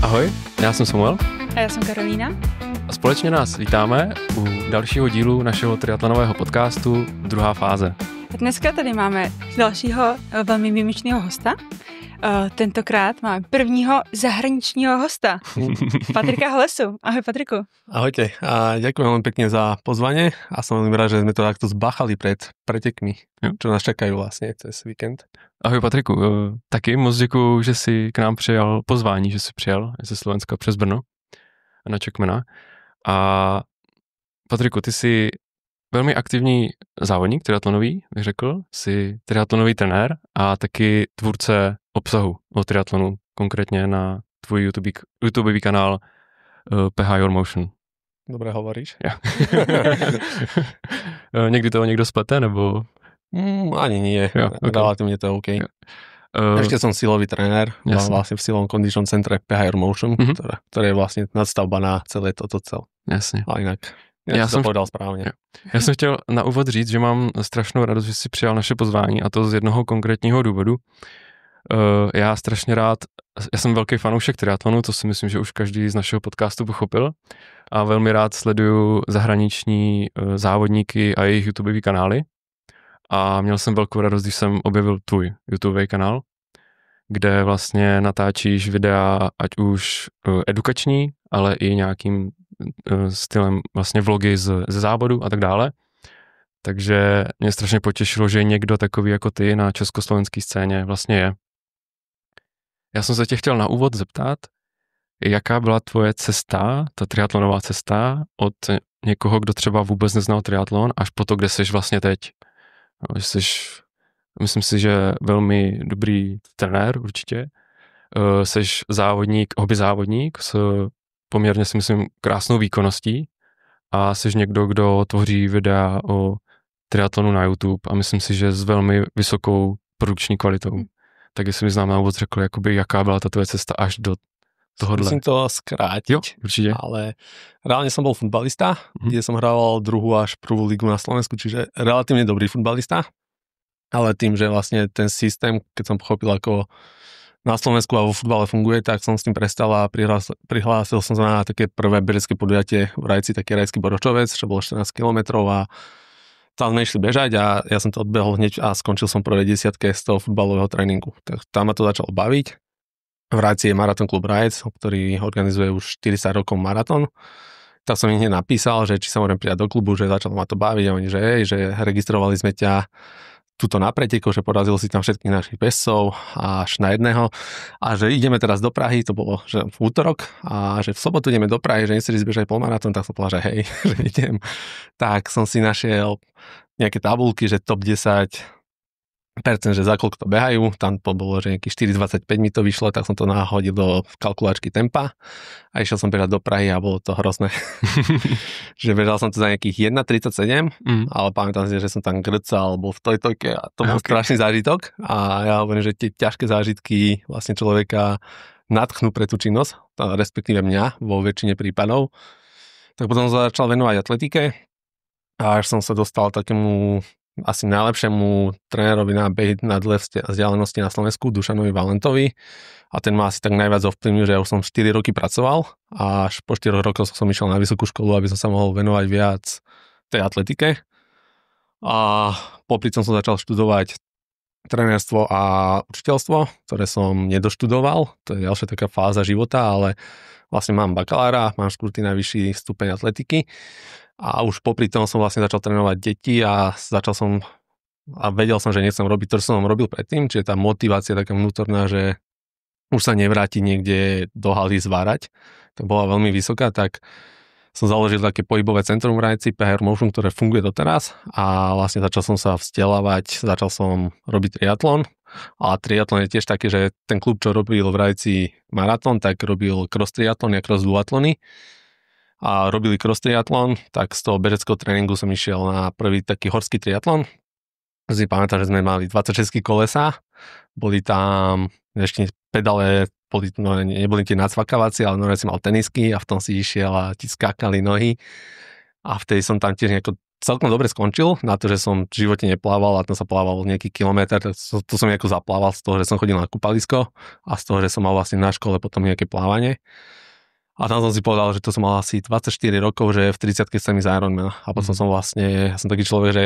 Ahoj, já jsem Samuel. A já jsem Karolína. A společně nás vítáme u dalšího dílu našeho triatlonového podcastu Druhá fáze. Dneska tady máme dalšího velmi výjimečného hosta. Tentokrát máme prvního zahraničního hosta, Patrika Hlesu. Ahoj Patriku. Ahojte a ďakujem veľmi pekne za pozvanie a som veľmi rád, že sme to takto zbachali pred pretekmi, čo nás čakajú vlastne cez víkend. Ahoj Patriku, taky moc děkuju, že jsi k nám přijal pozvání, že jsi přijel ze Slovenska přes Brno na Čekmena. A Patriku, ty jsi velmi aktivní závodník triatlonový, bych řekl, jsi triatlonový trenér a taky tvůrce obsahu o triatlonu, konkrétně na tvůj YouTubeový kanál PH Your Motion. Dobre hovoríš. Ja. Někdy toho někdo splete, nebo? Ani nie, ja, okay. Relatívne to je OK. Ja. Ešte som silový trenér, vlastne v silovom condition centre PH Your Motion, ktoré je vlastne nadstavba na celé toto cel. Jasně. A inak, ja som to povedal správne. Já jsem chtěl na úvod říct, že mám strašnou radost, že jsi přijal naše pozvání, a to z jednoho konkrétního důvodu. Já strašně rád, já jsem velký fanoušek triatlonu, to si myslím, že už každý z našeho podcastu pochopil, a velmi rád sleduju zahraniční závodníky a jejich YouTubeový kanály. A měl jsem velkou radost, když jsem objevil tvůj YouTubeový kanál, kde vlastně natáčíš videa, ať už edukační, ale i nějakým stylem vlastně vlogy ze závodu a tak dále. Takže mě strašně potěšilo, že někdo takový jako ty na československé scéně vlastně je. Já jsem se tě chtěl na úvod zeptat, jaká byla tvoje cesta, ta triatlonová cesta, od někoho, kdo třeba vůbec neznal triatlon, až po to, kde jsi vlastně teď. Myslím si, že velmi dobrý trenér určitě. Seš závodník, hobby závodník s poměrně, si myslím, krásnou výkonností a jsi někdo, kdo tvoří videa o triatlonu na YouTube a myslím si, že s velmi vysokou produkční kvalitou. Tak jestli bys nám na úvod řekl, jakoby, jaká byla ta tvoje cesta až do tohohle. Musím to skrátiť, jo, určite. Ale reálne som bol futbalista, kde som hrával druhú až prvú ligu na Slovensku, čiže relatívne dobrý futbalista, ale tým, že vlastne ten systém, keď som pochopil, ako na Slovensku a vo futbale funguje, tak som s tým prestal a prihlásil som sa na také prvé bežecké podujatie v Rajci, taký Rajský Boročovec, čo bolo 14 kilometrov a tam sme išli bežať a ja som to odbehol hneď a skončil som prvé 10 z toho futbalového tréningu. Tak tam ma to začalo baviť. V Rajci je Marathon klub Rajc, ktorý organizuje už 40 rokov maratón. Tak som im hneď napísal, že či sa môžem prijať do klubu, že začalo ma to baviť a oni, že registrovali sme ťa tuto na preteku, že porazil si tam všetkých našich bežcov až na jedného a že ideme teraz do Prahy, to bolo že v útorok a že v sobotu ideme do Prahy, že nechceli zbežať polmaratón, tak som povedal, že hej, že idem. Tak som si našiel nejaké tabulky, že top 10%, že za koľko to behajú, tam to bolo, že nejakých 4,25 mi to vyšlo, tak som to nahodil do kalkulačky tempa a išiel som bežať do Prahy a bolo to hrozné. Že bežal som to za nejakých 1,37, ale pamätám si, že som tam grcal, bol v tojtojke a to bol strašný zážitok a ja hovorím, že tie ťažké zážitky vlastne človeka nadchnú pre tú činnosť, respektíve mňa vo väčšine prípadov. Tak potom som začal venovať atletike a až som sa dostal takému asi najlepšiemu trénerovi na behy na dlhé vzdialenosti na Slovensku, Dušanovi Valentovi. A ten ma asi tak najviac ovplyvnil, že ja už som 4 roky pracoval a až po 4 rokoch som išiel na vysokú školu, aby som sa mohol venovať viac tej atletike. A popri tom som začal študovať trénerstvo a učiteľstvo, ktoré som nedoštudoval. To je ďalšia taká fáza života, ale vlastne mám bakalára, mám štvrtý najvyšší stupeň atletiky. A už popri tom som vlastne začal trénovať deti a vedel som, že nechcem robiť to, čo som robil predtým, čiže tá motivácia taká vnútorná, že už sa nevráti niekde do haly zvárať, tak bola veľmi vysoká, tak som založil také pohybové centrum v Rajci, PH Your Motion, ktoré funguje doteraz a vlastne začal som sa vzdelávať, začal som robiť triatlon a triatlon je tiež taký, že ten klub, čo robil v Rajci maratón, tak robil cross triatlon a cross duatlony. A robili cross triatlon, tak z toho bežeckého tréningu som išiel na prvý taký horský triatlon. Si pamätám, že sme mali 26 kolesa, boli tam ešte pedále, neboli tie nacvakávacie, ale normálne si mal tenisky a v tom si išiel a ti skákali nohy. A vtedy som tam tiež nejako celkom dobre skončil, na to, že som v živote neplával a tam sa plával nejaký kilometr, to som nejako zaplával z toho, že som chodil na kúpalisko a z toho, že som mal vlastne na škole potom nejaké plávanie. A tam som si povedal, že to som mal asi 24 rokov, že v 30-ke chcem ísť Ironman. A potom som vlastne, ja som taký človek, že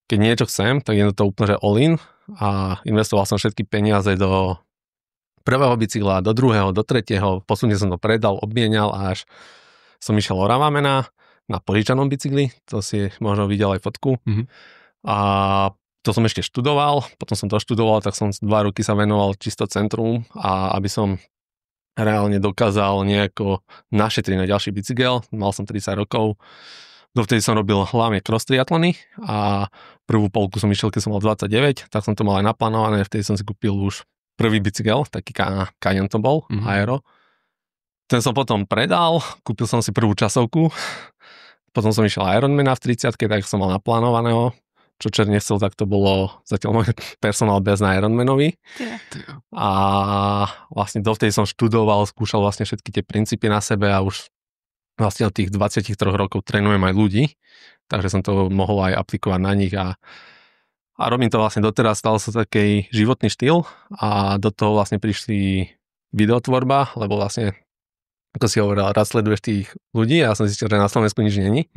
keď niečo chcem, tak je to úplne, že all in a investoval som všetky peniaze do prvého bicykla, do druhého, do tretieho, postupne som to predal, obmienial a až som išiel Oravamena na požičanom bicykli, to si možno videl aj fotku. A to som ešte študoval, potom som to študoval, tak som 2 roky sa venoval čisto centrum a aby som reálne dokázal nejako našetriť na ďalší bicykel. Mal som 30 rokov, dovtedy som robil hlavne cross triatlony a prvú polku som išiel, keď som mal 29, tak som to mal aj naplánované, vtedy som si kúpil už prvý bicykel, taký Canyon to bol, Aero. Ten som potom predal, kúpil som si prvú časovku, potom som išiel Ironmana v 30-ke, tak som mal naplánovaného. Čo Čer nechcel, tak to bolo zatiaľ môj personál bez na Ironmanovi. A vlastne dovtedy som študoval, skúšal vlastne všetky tie princípy na sebe a už vlastne od tých 23 rokov trénujem aj ľudí, takže som to mohol aj aplikovať na nich a robím to vlastne doteraz, stal sa taký životný štýl a do toho vlastne prišli videotvorba, lebo vlastne ako si hovoril, rád sleduješ tých ľudí a ja som zistil, že na Slovensku nič není.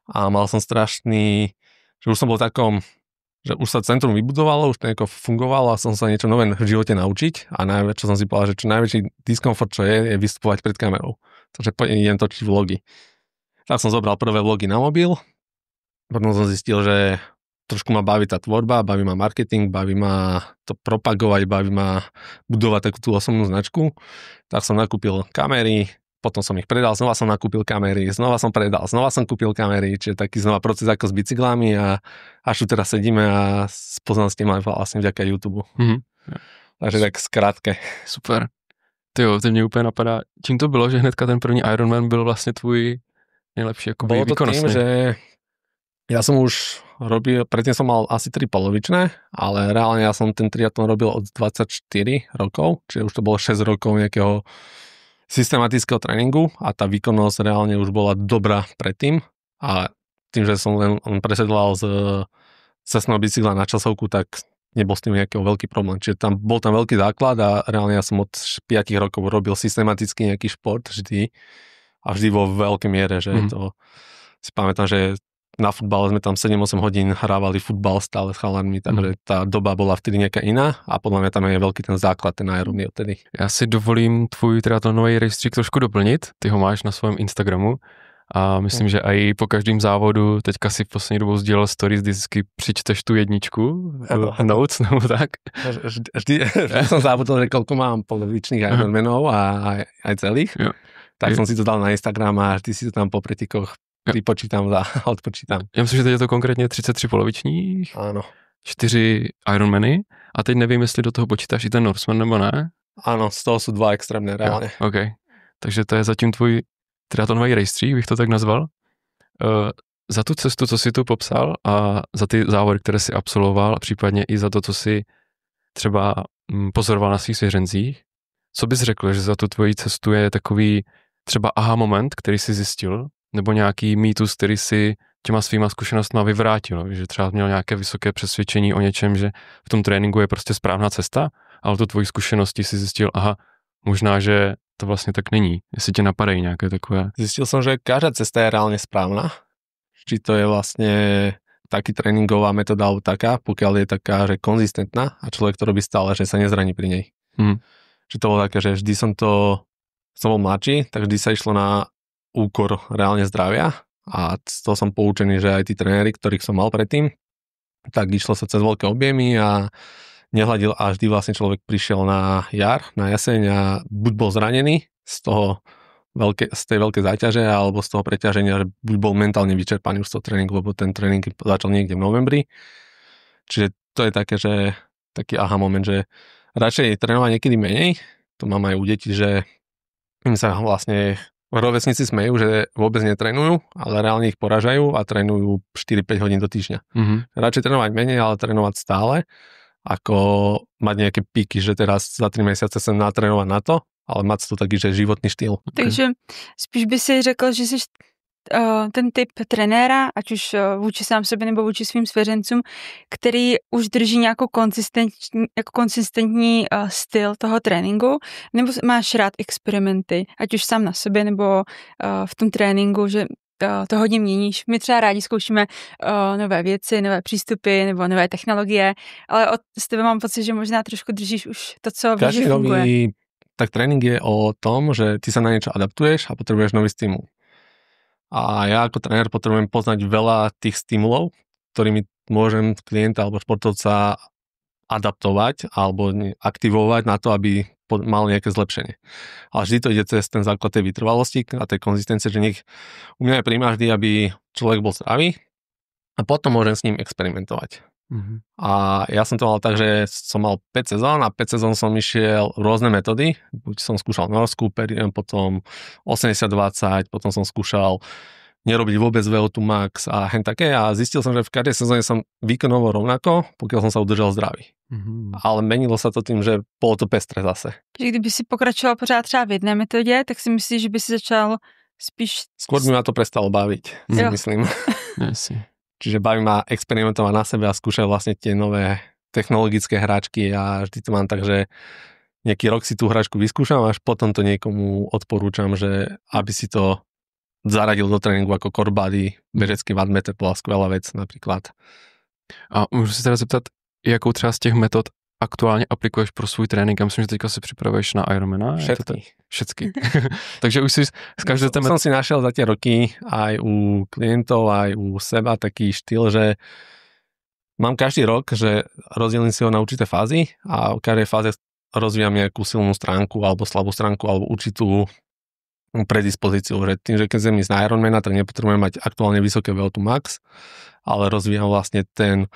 A mal som strašný, že už som bol takom, že už sa centrum vybudovalo, už to nejako fungovalo a som sa niečo nové v živote naučiť a najväčšie, čo som si povedal, že čo najväčší diskomfort, čo je vystupovať pred kamerou. Takže idem točiť vlogy. Tak som zobral prvé vlogy na mobil, potom som zistil, že trošku ma baví tá tvorba, baví ma marketing, baví ma to propagovať, baví ma budovať takú tú osobnú značku. Tak som nakúpil kamery, potom som ich predal, znova som nakúpil kamery, znova som predal, znova som kúpil kamery, čiže taký znova proces ako s bicyklami a až tu teraz sedíme a spoznal ste ma vlastne vďaka YouTube. Takže tak skrátke. Super. Tyjo, to mě úplně napadá, čím to bylo, že hnedka ten první Ironman byl vlastně tvůj nejlepší jakoby výkonnostný? Bolo to tým, že ja som už robil, predtým som mal asi 3 polovičné, ale reálne ja som ten triatlon robil od 24 rokov, čiže už to bolo 6 rokov nejakého systematického tréningu a tá výkonnosť reálne už bola dobrá predtým a tým, že som len presedlal z cestného bicykla na časovku, tak nebol s tým nejaký veľký problém. Čiže tam bol tam veľký základ a reálne ja som od 5 rokov robil systematicky nejaký šport vždy a vždy vo veľkej miere, že to si pamätám, že na futbale sme tam 7-8 hodín hrávali futbal stále s chalanmi, takže tá doba bola vtedy nejaká iná a podľa mňa tam je veľký ten základ, ten Iron je odtedy. Já si dovolím tvůj triatlonový rejstřík trošku doplnit, ty ho máš na svém Instagramu a myslím, že i po každém závodu, teďka si v poslední dobou sdílel stories, vždycky přičteš tu jedničku, notes nebo tak. Vždy som zabudol, že koľko mám polovičných Ironmanov a aj celých, tak som si to dal na Instagram a vždy si to tam po pretikoch vypočítam a odpočítam. Já myslím, že teď je to konkrétně 33 polovičních, áno. 4 Ironmany a teď nevím, jestli do toho počítáš i ten Norseman nebo ne. Áno, z toho sú 2 extrémne reálne. OK, takže to je zatím tvůj triatlonový rejstřík, bych to tak nazval. Za tu cestu, co jsi tu popsal a za ty závody, které jsi absolvoval, případně i za to, co jsi třeba pozoroval na svých svěřencích, co bys řekl, že za tu tvoji cestu je takový třeba aha moment, který jsi zjistil, nebo nějaký mýtus, který si těma svýma zkušenostma vyvrátil, že třeba měl nějaké vysoké přesvědčení o něčem, že v tom tréninku je prostě správná cesta, ale to tvojí zkušenosti si zjistil, aha, možná, že to vlastně tak není, jestli tě napadají nějaké takové. Zistil som, že každá cesta je reálne správna, či to je vlastne taký tréningová metóda alebo taká, pokiaľ je taká, že konzistentná a človek to robí stále, že sa nezraní pri nej. Že to bolo také, že vždy som bol mladší, tak vždy sa išlo na úkor reálne zdravia a z toho som poučený, že aj tí tréneri, ktorých som mal predtým, tak išlo sa cez veľké objemy a nehľadil a vždy vlastne človek prišiel na jar, na jeseň a buď bol zranený z tej veľkej záťaže alebo z toho preťaženia, že buď bol mentálne vyčerpaný už z toho tréningu, lebo ten tréning začal niekde v novembri. Čiže to je také, že taký aha moment, že radšej trénovať niekedy menej, to mám aj u detí, že im sa vlastne rovesníci smejú, že vôbec netrénujú, ale reálne ich poražajú a trénujú 4-5 hodín do týždňa. Radšej trénovať menej, ale trénovať stále, ako mať nejaké píky, že teraz za 3 mesiace sem natrénovať na to, ale mať to taký, že životný štýl. Takže spíš by si řekl, že jsi ten typ trenéra, ať už vůči sám sobě nebo vůči svým svěřencům, který už drží nějakou konsistentní styl toho tréninku, nebo máš rád experimenty, ať už sám na sobě nebo v tom tréninku, že to hodně měníš. My třeba rádi zkoušíme nové věci, nové přístupy nebo nové technologie, ale z tebe mám pocit, že možná trošku držíš už to, co víš, že funguje. Tak tréning je o tom, že ty sa na niečo adaptuješ a potrebuješ nový stimul. A ja ako tréner potrebujem poznať veľa tých stimulov, ktorými môžem klienta alebo športovca adaptovať alebo aktivovať na to, aby mal nejaké zlepšenie. Ale vždy to ide cez ten základ tej vytrvalosti a tej konzistencie, že nech u mňa je primár vždy, aby človek bol zdravý a potom môžem s ním experimentovať. Mm-hmm. A ja som to mal tak, že som mal 5 sezón a 5 sezón som išiel rôzne metódy. Buď som skúšal norskú, potom 80-20, potom som skúšal nerobiť vôbec VO2 max a hen také a zistil som, že v každej sezóne som výkonovo rovnako, pokiaľ som sa udržal zdravý. Mm-hmm. Ale menilo sa to tým, že bolo to pestré zase. Že kdyby si pokračoval pořád třeba v jedné metodě, tak si myslíš, že by si začal spíš... Skôr by ma to prestalo baviť, si myslím. Čiže baví ma experimentovať na sebe a skúšať vlastne tie nové technologické hračky a vždy to mám tak, že nejaký rok si tú hračku vyskúšam a až potom to niekomu odporúčam, že aby si to zaradil do tréningu ako core body, bežecký wattmeter bola skvelá vec napríklad. A můžu se teda zeptat, jakou třeba z těch metod aktuálně aplikuješ pro svůj trénink? Já myslím, že teďka se připravuješ na Ironmana. Všetky. Takže už si z každého téme... Som si našiel za tie roky aj u klientov, aj u seba taký štýl, že mám každý rok, že rozdelím si ho na určité fázy a v každej fáze rozvíjam nejakú silnú stránku alebo slabú stránku alebo určitú predispozíciu, že tým, že keď chcem ísť na Ironmana, tak nepotrebujem mať aktuálne vysoké VO2 max, ale rozvíjam vlastne ten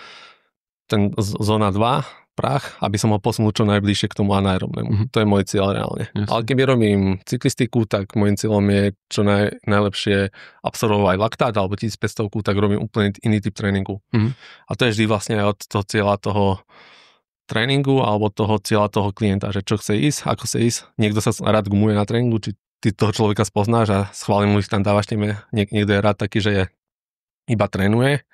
zóna 2 prach, aby som ho posunul čo najbližšie k tomu anaerobnému. Mm-hmm. To je môj cieľ reálne. Yes. Ale keby robím cyklistiku, tak môjim cieľom je čo najlepšie absorbovať laktát alebo 1500, tak robím úplne iný typ tréningu. Mm-hmm. A to je vždy vlastne od toho cieľa toho tréningu alebo toho cieľa toho klienta, že čo chce ísť, ako chce ísť. Niekto sa rád gumuje na tréningu, či ty toho človeka spoznáš a schválne mu ich tam dávaš tým. Niekto je rád taký, že je iba trénuje.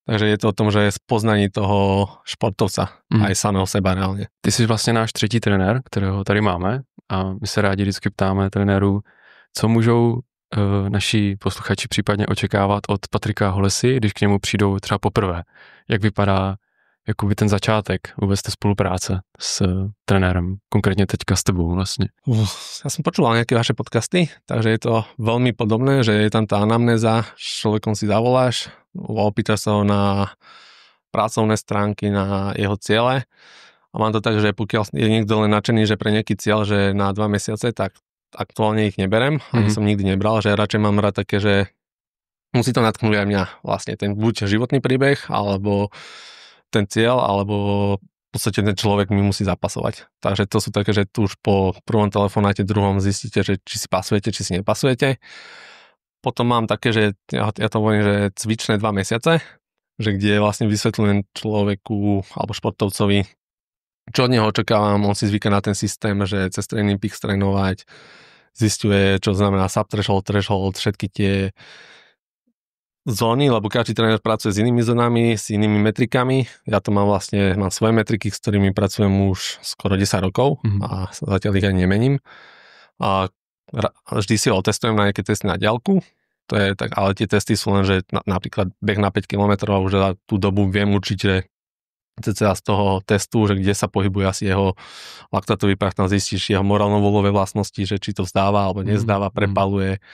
Takže je to o tom, že je spoznaní toho športovca, aj samého seba reálně. Ty jsi vlastně náš třetí trenér, kterého tady máme a my se rádi vždycky ptáme trenérů, co můžou naši posluchači případně očekávat od Patrika Holesy, když k němu přijdou třeba poprvé. Jak vypadá jakoby ten začátek vůbec té spolupráce s trenérem, konkrétně teďka s tebou vlastně? Ja som počúval nejaké vaše podcasty, takže je to veľmi podobné, že je tam tá anamnéza, s človekom si zavoláš, opýtaš sa ho na pracovné stránky, na jeho ciele a mám to tak, že pokiaľ je niekto len nadšený, že pre nejaký cieľ, že na 2 mesiace, tak aktuálne ich neberem, ani som nikdy nebral, že radšej mám rád také, že musí to natknúť aj mňa vlastne, ten buď životný príbeh, alebo ten cieľ, alebo v podstate ten človek mi musí zapasovať. Takže to sú také, že tu už po prvom telefonáte, druhom zistíte, že či si pasujete, či si nepasujete. Potom mám také, že ja to hovorím, že cvičné 2 mesiace, že kde vlastne vysvetľujem človeku alebo športovcovi, čo od neho očakávam, on si zvyká na ten systém, že cez tréning peak trénovať, zisťuje, čo znamená subthreshold, threshold, všetky tie zóny, lebo každý tréner pracuje s inými zónami, s inými metrikami. Ja to mám svoje metriky, s ktorými pracujem už skoro 10 rokov a zatiaľ ich aj nemením. A vždy si ho otestujem na nejaké testy na diaľku. To je tak, ale tie testy sú len, že napríklad beh na 5 km a už za tú dobu viem určiť, že cca z toho testu, že kde sa pohybuje asi jeho laktátový prach, tam zistíš jeho morálno-volové vlastnosti, že či to vzdáva alebo nezdáva, prepaluje.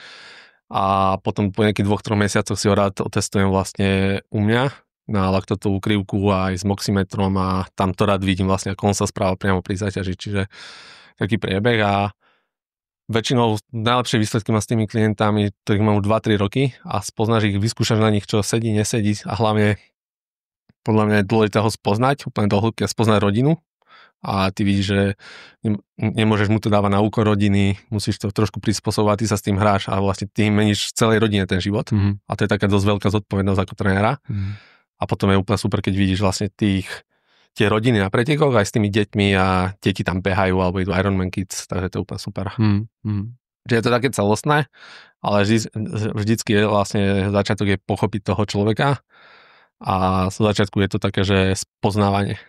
A potom po nejakých 2-3 mesiacoch si ho rád otestujem vlastne u mňa na laktátovú krivku aj s moximetrom a tam to rád vidím vlastne, ako on sa správa priamo pri záťaži, čiže taký priebeh a väčšinou najlepšie výsledky mám s tými klientami, ktorých mám už 2-3 roky a spoznáš ich, vyskúšaš na nich, čo sedí, nesedí a hlavne podľa mňa je dôležité ho spoznať, úplne do hĺbky a spoznať rodinu. A ty vidíš, že nemôžeš mu to dávať na úkor rodiny, musíš to trošku prispôsobovať, ty sa s tým hráš a vlastne ty meníš celej rodine ten život. A to je taká dosť veľká zodpovednosť ako trénera. A potom je úplne super, keď vidíš vlastne tie rodiny na pretekoch aj s tými deťmi a deti tam behajú alebo idú Ironman Kids, takže to je úplne super. že je to také celostné, ale vždycky je vlastne začiatok je pochopiť toho človeka a z začiatku je to také, že spoznávanie.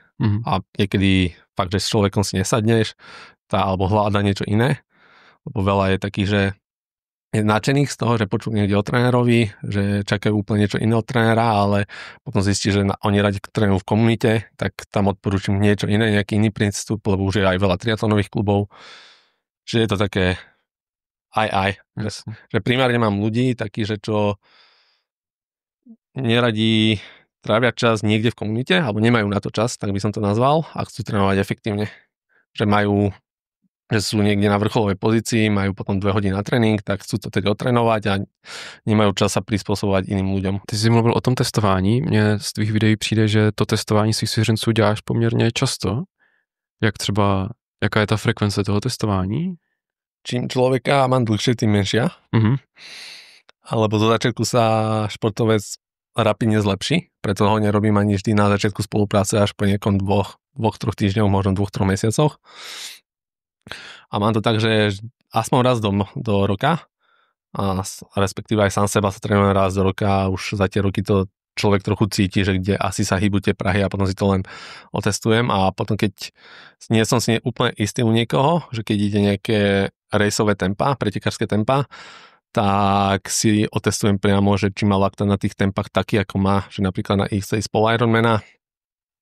A niekedy fakt, že s človekom si nesadneš alebo hľada niečo iné, lebo veľa je takých, že je nadšených z toho, že počujú niekde o trénerovi, že čakajú úplne niečo iné od trénera, ale potom zistí, že oni radi trénujú v komunite, tak tam odporúčam niečo iné, nejaký iný prístup, lebo už je aj veľa triatlonových klubov. Že je to také že primárne mám ľudí takí, že čo neradi trávia čas niekde v komunite, alebo nemajú na to čas, tak by som to nazval, a chcú trénovať efektívne. Že sú niekde na vrcholovej pozícii, majú potom 2 hodiny na tréning, tak chcú to teď otrénovať a nemajú čas sa prispôsobovať iným ľuďom. Ty jsi mluvil o tom testování. Mně z tvých videí přijde, že to testování svých svěřenců děláš poměrně často. Jaká je ta frekvence toho testování? Čím človeka mám dlhšie, tým menšia. Alebo zo začiatku sa športovec rapidne zlepší, preto ho nerobím ani vždy na začiatku spolupráce, až po niekom 2-3 týždňoch, možno 2-3 mesiacoch. A mám to tak, že aspoň raz do roka, a respektíve aj sám seba sa trénujem raz do roka a už za tie roky to človek trochu cíti, že kde asi sa hýbu tie prahy a potom si to len otestujem a potom keď nie som si úplne istý u niekoho, že keď ide nejaké rejsové tempa, pretekárske tempa, tak si otestujem priamo, že či má laktát na tých tempách taký, ako má, že napríklad na XC Pol Ironmana,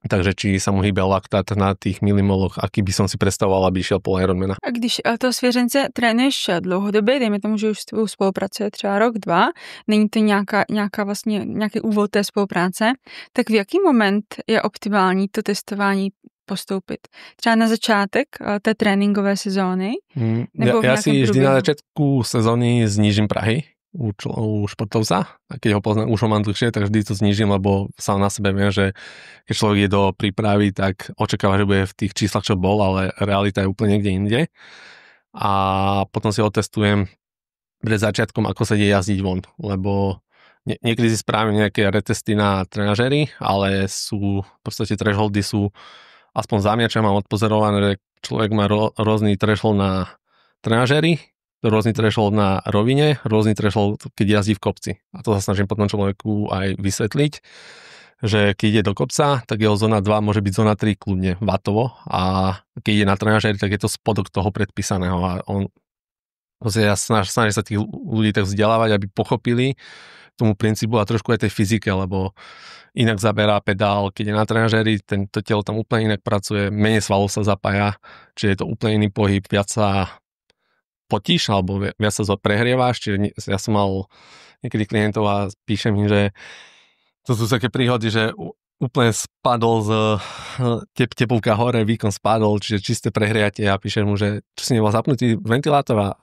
takže či sa mu hýbe laktát na těch milimoloch, aký by som si predstavoval, aby šiel Pol Ironmana. A když toho svěřence trénuješ dlouhodobě, dejme tomu, že už s tebou spolupracuje třeba rok, 2, není to nějaký úvod té spolupráce, tak v jaký moment je optimální to testování postoupit? Třeba na začátek té tréninkové sezóny? Ja si vždy na začiatku sezóny znížim prahy u športovca, a keď ho poznám, už ho mám dlhšie, tak vždy to znížim, lebo sám na sebe viem, že keď človek je do prípravy, tak očakáva, že bude v tých číslach, čo bol, ale realita je úplne niekde inde. A potom si otestujem pred začiatkom, ako sa ide jazdiť von, lebo niekedy si spravím nejaké retesty na trenažéry, ale sú, v podstate thresholdy sú, aspoň za mňa, čo mám odpozorované, že človek má rôzny threshold na trenažéry, rôzny threshold na rovine, rôzny threshold, keď jazdí v kopci. A to sa snažím potom človeku aj vysvetliť, že keď ide do kopca, tak jeho zóna 2 môže byť zóna 3 kľudne vatovo a keď ide na trenažéri, tak je to spodok toho predpísaného a ja snažím sa tých ľudí tak vzdelávať, aby pochopili tomu princípu a trošku aj tej fyzike, lebo inak zaberá pedál, keď je na trenažéri, to telo tam úplne inak pracuje, menej svalov sa zapája, čiže je to úplne iný pohyb, viac sa potíš, alebo viac sa prehrieváš, čiže ja som mal niekedy klientov a píšem im, že to sú také príhody, že úplne spadol z teplovka hore, výkon spadol, čiže čisté prehriatie a píšem mu, že čo si nebol zapnutý ventilátor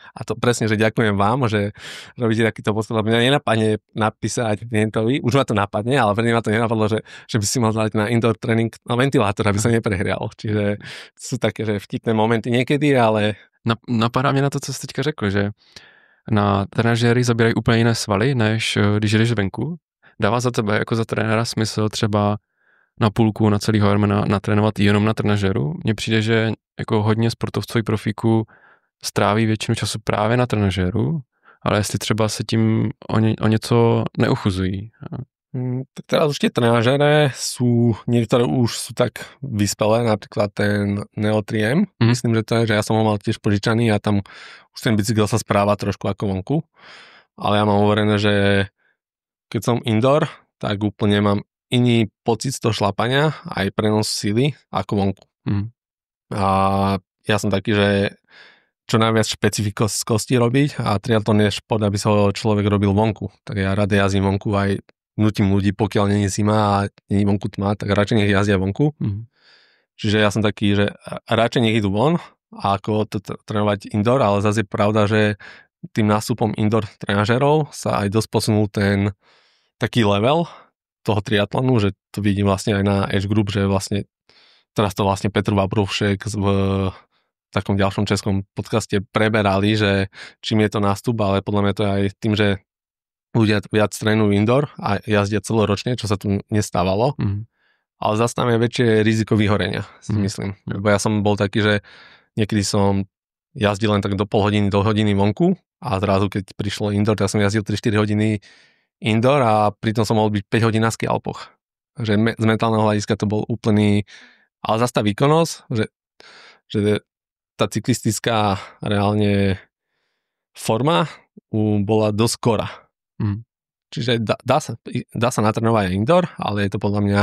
a to presne, že ďakujem vám, že robíte takýto postup, lebo mňa nenapadne napísať klientovi, už ma to napadne, ale prvne ma to nenapadlo, že by si mal dať na indoor tréning na ventilátor, aby sa neprehrial. Čiže sú také, že vtipné momenty niekedy, ale... Napadá mě na to, co jsi teďka řekl, že na trenažéry zabírají úplně jiné svaly, než když jdeš venku. Dává za tebe jako za trenéra smysl třeba na půlku, na celý Ironmana natrénovat jenom na trenažéru? Mně přijde, že jako hodně sportovců i profíků stráví většinu času právě na trenažéru, ale jestli třeba se tím o něco neuchuzují. Tak teraz už tie trenažére sú, niektoré už sú tak vyspelé, napríklad ten Neo 3M. Myslím, že to je, že ja som ho mal tiež požičaný a tam už ten bicykel sa správa trošku ako vonku. Ale ja mám hovorené, že keď som indoor, tak úplne mám iný pocit z toho šlapania, aj prenos síly ako vonku. A ja som taký, že čo najviac špecifickostí robiť a triatlon je šport, aby sa ho človek robil vonku. Tak ja rád jazdím vonku, aj nutím ľudí, pokiaľ není zima a není vonku tma, tak radšej nech jazdia vonku. Čiže ja som taký, že radšej nech idú von, ako to trénovať indoor, ale zase je pravda, že tým nástupom indoor trenažerov sa aj dosť posunul ten taký level toho triatlonu, že to vidím vlastne aj na Edge Group, že vlastne teraz to vlastne Petr Vabrovšek v takom ďalšom českom podcaste preberali, že čím je to nástup, ale podľa mňa to je aj tým, že ľudia viac trénujú indoor a jazdia celoročne, čo sa tu nestávalo. Ale zase tam je väčšie riziko vyhorenia, si myslím. Lebo ja som bol taký, že niekedy som jazdil len tak do pol hodiny, do hodiny vonku a zrazu, keď prišlo indoor, tak som jazdil 3-4 hodiny indoor a pritom som mohol byť 5 hodín na ski Alpoch. Že z mentálneho hľadiska to bol úplný, ale zase tá výkonnosť, že tá cyklistická reálne forma bola dosť skora. Čiže dá sa natrénovať aj indoor, ale je to podľa mňa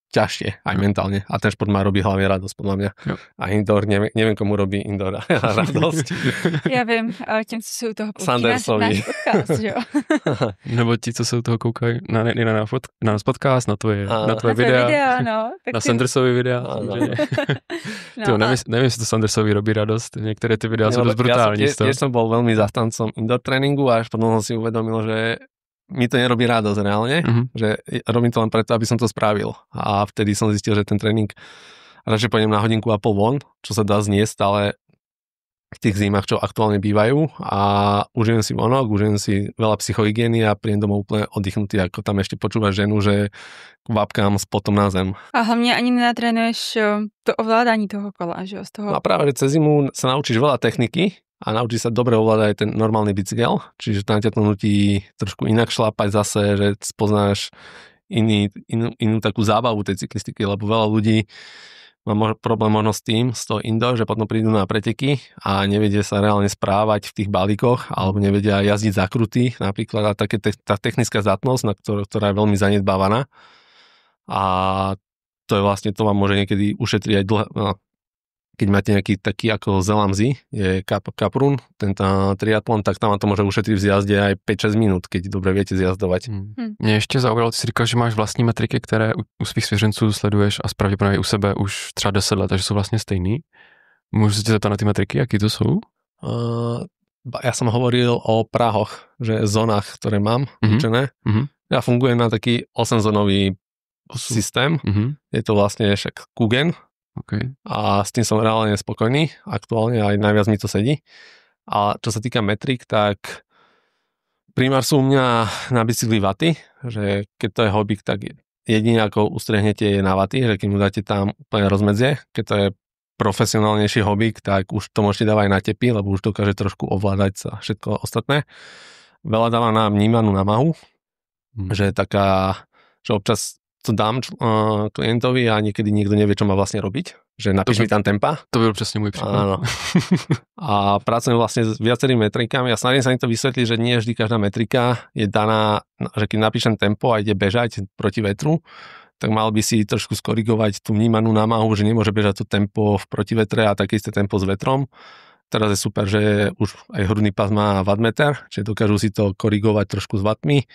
ťažšie, aj mentálne. A ten šport má robí hlavne radosť, podľa mňa. Jo. A indoor, neviem komu robí indoor radosť. Já vím, ale těm, co se u toho pouští náš podcast, jo. Nebo ti, co se u toho koukají na náš podcast, na tvoje videa, na Sandersovi videa. Nevím, jestli to Sandersovi robí radost. Některé ty videa jsou dost brutální. Ja som bol veľmi zastancom indoor tréningu a až potom som si uvedomil, že mi to nerobí radosť reálne, že robím to len preto, aby som to spravil. A vtedy som zistil, že ten tréning radšej pôjdem na hodinku a pol von, čo sa dá zniesť stále v tých zimách, čo aktuálne bývajú a užijem si vonok, užijem si veľa psychohygieny a príjem domov úplne oddychnutý, ako tam ešte počúvaš ženu, že kvapkám s potom na zem. A hlavne ani nenatrénuješ to ovládání toho kola, že jo? Z toho... No a práve, že cez zimu sa naučíš veľa techniky, a naučí sa dobre ovládať ten normálny bicykel, čiže tam ťa to nutí trošku inak šlapať zase, že spoznáš inú takú zábavu tej cyklistiky, lebo veľa ľudí má problém možno s tým, z toho indoor, že potom prídu na preteky a nevedia sa reálne správať v tých balíkoch, alebo nevedia jazdiť zakruty napríklad a tá technická zdatnosť, ktorá je veľmi zanedbávaná a to je vlastne, to vám môže niekedy ušetriť aj keď máte nejaký taký ako Zelamzi, je Kaprun, ten triatlon, tak tam vám to môže ušetriť v zjazde aj 5-6 minút, keď dobre viete zjazdovať. Mě ještě zaujalo, ty si říkal, že máš vlastní metriky, které u svých svěřenců sleduješ a pravděpodobně u sebe už třeba 10 let, takže jsou vlastně stejný. Můžu se tě zeptat na ty metriky, jaký to jsou? Ja som hovoril o prahoch, že zónach, ktoré mám určené. Ja fungujem na taký 8-zónový systém. Je to vlastne však Kugen. Okay. A s tým som reálne spokojný, aktuálne aj najviac mi to sedí. A čo sa týka metrik, tak primár sú u mňa na bicykli waty, že keď to je hobík, tak jedine ako ustrehnete je na waty, že keď mu dáte tam úplne rozmedzie, keď to je profesionálnejší hobík, tak už to môžete dávať na tepy, lebo už dokáže trošku ovládať sa všetko ostatné. Veľa dávam na vnímanú námahu, že taká, že občas to dám klientovi a niekedy niekto nevie, čo má vlastne robiť. Že napíš mi tam tempa. To byl přesně můj příklad. Áno. A pracujem vlastne s viacerými metrikami a snažím sa im to vysvetliť, že nie vždy každá metrika je daná, že keď napíšem tempo a ide bežať proti vetru, tak mal by si trošku skorigovať tú vnímanú námahu, že nemôže bežať to tempo v protivetre a také isté tempo s vetrom. Teraz je super, že už aj hrudný pás má wattmeter, čiže dokážu si to korigovať trošku s wattmi.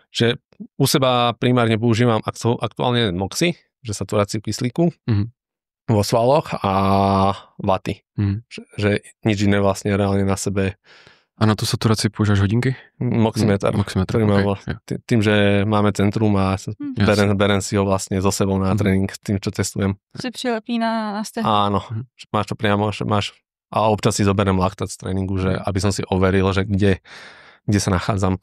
Že u seba primárne používam aktuálne MOXy, že saturáciu kyslíku vo svaloch a waty. Že nič iné vlastne reálne na sebe. A na tú saturáciu používaš hodinky? Moximeter. Okay. Tým, že máme centrum a berem si ho vlastne so sebou na tréning tým, čo testujem. Si přilepí na stehno. Áno, máš to priamo, že máš a občas si zoberiem laktát z tréningu, že aby som si overil, že kde sa nachádzam.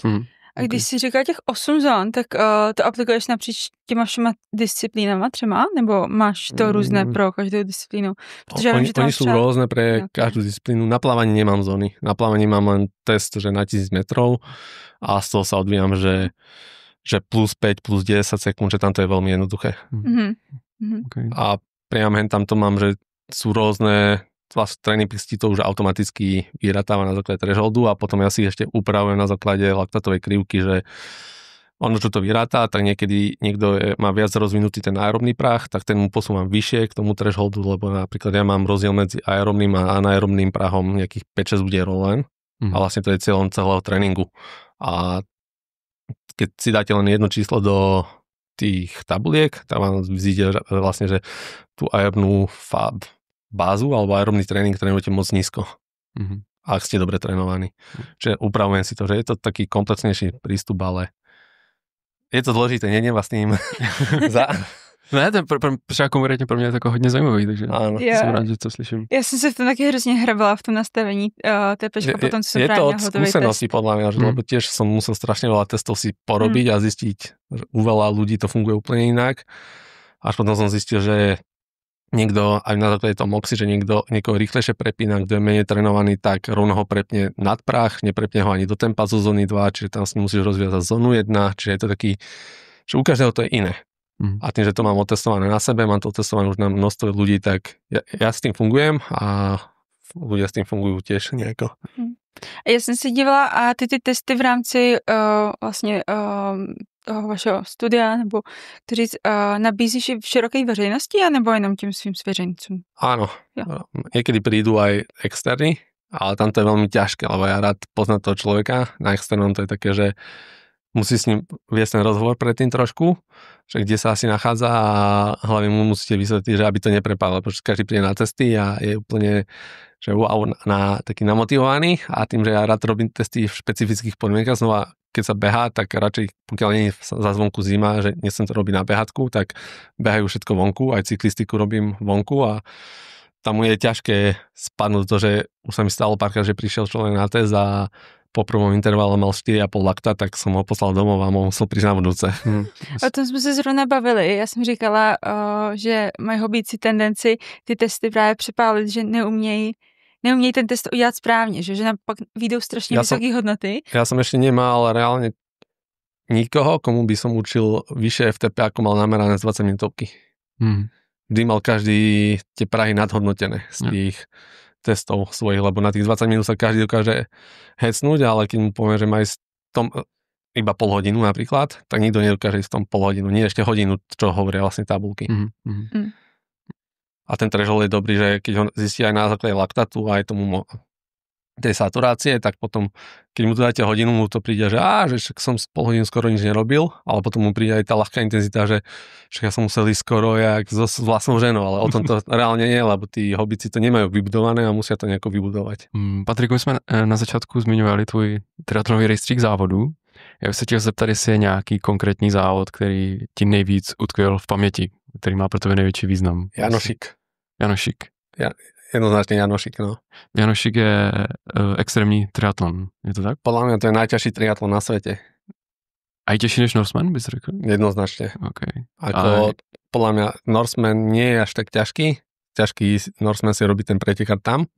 A když si říkal těch 8 zón, tak to aplikuješ napříč těma všema disciplínama třema? Nebo máš to různé pro každou disciplínu? Protože oni sú rôzne pre každú disciplínu. Na plávaní nemám zóny. Na plávaní mám len test, že na 1000 metrov a z toho sa odvíjam, že plus 5, plus 10 sekúnd, že tam to je veľmi jednoduché. Okay. A priam tam to mám, že sú rôzne tréningisti to už automaticky vyratáva na základe thresholdu a potom ja si ešte upravujem na základe laktátovej krivky, že ono, čo to vyrátá, tak niekedy niekto má viac rozvinutý ten aerobný prach, tak ten mu posúvam vyššie k tomu thresholdu, lebo napríklad ja mám rozdiel medzi aerobným a anaerobným prahom nejakých 5-6 úderov len a vlastne to je cieľom celého tréningu. A keď si dáte len jedno číslo do tých tabuliek, tak vám vzíde vlastne, že tú aerobnú bázu alebo aerobný tréning trénujete moc nízko. Ak ste dobre trénovaní. Čiže upravujem si to, že je to taký komplexnejší prístup, ale je to dôležité, nedem vás tým Ne, třeba konkrétně pro mě je to jako hodně zajímavý, takže jsem rád, že to slyším. Já jsem se v tom taky hrozně hrabala v tom nastavení té pečka, potom co je to od hotový skúsenosti podľa mňa, že lebo tiež som musel strašne veľa testov si porobiť a zistiť, že u veľa ľudí to funguje úplne inak. Až potom som zistil, že niekto aj na základe toho MOXy, že niekoho rýchlejšie prepína, kto je menej trénovaný, tak rovno ho prepne nad prach, neprepne ho ani do tempa zo zóny 2, čiže tam si musíš rozviazať zónu 1, čiže je to taký, že u každého to je iné. A tým, že to mám otestované na sebe, mám to otestované už na množstvo ľudí, tak ja s tým fungujem a ľudia s tým fungujú tiež nejako. Já jsem si dívala a ty testy v rámci vlastně toho vašeho studia, nebo kteří nabízíš i v široké veřejnosti, anebo jenom tím svým svěřencům? Áno, niekedy prídu aj externí, ale tam to je veľmi ťažké, lebo ja rád poznám toho človeka. Na externom to je také, že musí s ním viesť ten rozhovor predtým trošku, že kde sa asi nachádza a hlavne mu musíte vysvetliť, že aby to neprepadlo, pretože každý príde na testy a je úplne že wow, taký namotivovaný a tým, že ja rád robím testy v špecifických podmienkach, znova keď sa behá, tak radšej, pokiaľ nie je za zvonku zima, že nechcem to robiť na behatku, tak behajú všetko vonku, aj cyklistiku robím vonku a tam je ťažké spadnúť to, že už sa mi stalo párkrát, že prišiel človek na test a po prvom intervale mal 4,5 lakta, tak som ho poslal domov a musel prísť na budúce. O tom jsme se zrovna bavili. Já jsem říkala, že mají hobíci tendenci ty testy právě přepálit, že neumějí ten test udělat správně, že nám pak vyjdou strašně vysoké hodnoty. Ja som ešte nemal reálne nikoho, komu by som učil vyššie FTP, ako mal namerané z 20 minútovky. Vždy mal každý tie prahy nadhodnotené z tých testov svojich, lebo na tých 20 minút sa každý dokáže hecnúť, ale keď mu poviem, že má ísť iba pol hodinu napríklad, tak nikto nedokáže ísť v tom pol hodinu, nie ešte hodinu, čo hovoria vlastne tabulky. A ten threshold je dobrý, že keď ho zistí aj na základe laktátu aj tomu tej saturácie, tak potom, keď mu to dáte hodinu, mu to príde, že som pol hodinu skoro nič nerobil, ale potom mu príde aj tá ľahká intenzita, že ja som musel ísť skoro jak s vlastnou ženou, ale o tom to reálne nie, lebo tí hobíci to nemajú vybudované a musia to nejako vybudovať. Patrik, my jsme na začátku zmiňovali tvůj triatlonový rejstřík závodů. Já bych se chtěl zeptat, jestli je nějaký konkrétní závod, který ti nejvíc utkvěl v paměti, který má pro tebe největší význam. Janošík. Jednoznačne Janošík, no. Janošík je extrémní triatlon, je to tak? Podľa mňa to je najťažší triatlon na svete. A je těžší než Norseman, bys řekl? Jednoznačne. Okay. Podľa mňa Norseman nie je až tak ťažký. Ťažký Norseman si robí ten pretekár tam,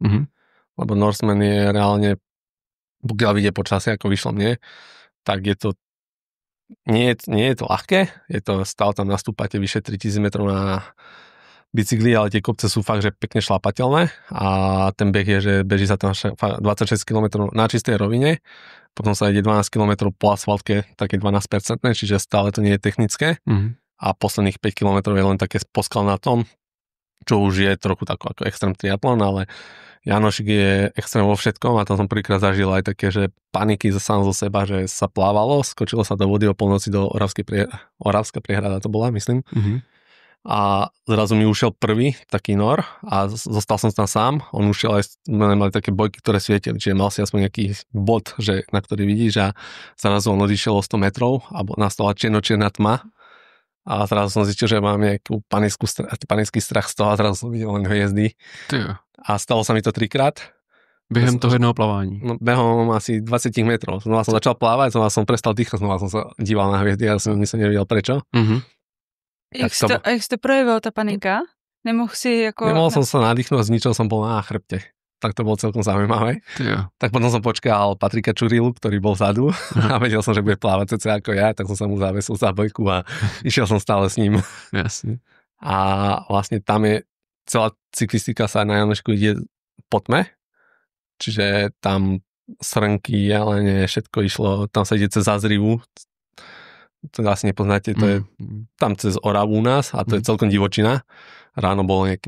lebo Norseman je reálne, pokiaľ vyjde počasie, ako vyšlo mne, tak je to nie je to ľahké, je to stále tam nastúpate vyše 3000 metrov na bicykli, ale tie kopce sú fakt, že pekne šlapateľné a ten beh je, že beží sa tam 26 km na čistej rovine, potom sa ide 12 km po asfaltke, také 12%, čiže stále to nie je technické a posledných 5 km je len také poskalnatom, čo už je trochu ako extrém triatlon, ale Janošík je extrém vo všetkom a tam som prvýkrát zažil aj také, že paniky sám zo seba, že sa plávalo, skočilo sa do vody o polnoci do Oravská priehrada to bola, myslím. A zrazu mi ušiel prvý taký nor a zostal som tam sám. On ušiel aj, mali také bojky, ktoré svietili, čiže mal si aspoň nejaký bod, že, na ktorý vidíš a zrazu on odišiel o 100 metrov a nastala čierna tma a zrazu som zistil, že mám nejakú panický strach z toho a zrazu som videl len hviezdy. A stalo sa mi to 3-krát. Během toho jednoho plavání? No, behom asi 20 metrov. Znova som začal plávať, znova som prestal dýchať, znova som sa díval na hviezdy a som nevedel prečo. Jak jsi to projevil, ta panika? Nemohl som sa nadýchnúť a z ničoho som bol na chrbte. Tak to bolo celkom zaujímavé. Tak potom som počkal Patrika Čurilu, ktorý bol vzadu a vedel som, že bude plávať cca ako ja, tak som sa mu zavesil za bojku a išiel som stále s ním. Jasne. A vlastne tam je celá cyklistika sa na Janošku ide po tme, čiže tam srnky, jelene, všetko išlo, tam sa ide cez Zazrivu, to asi nepoznáte, to je tam cez Oravu u nás a to je celkom divočina. Ráno bolo -2,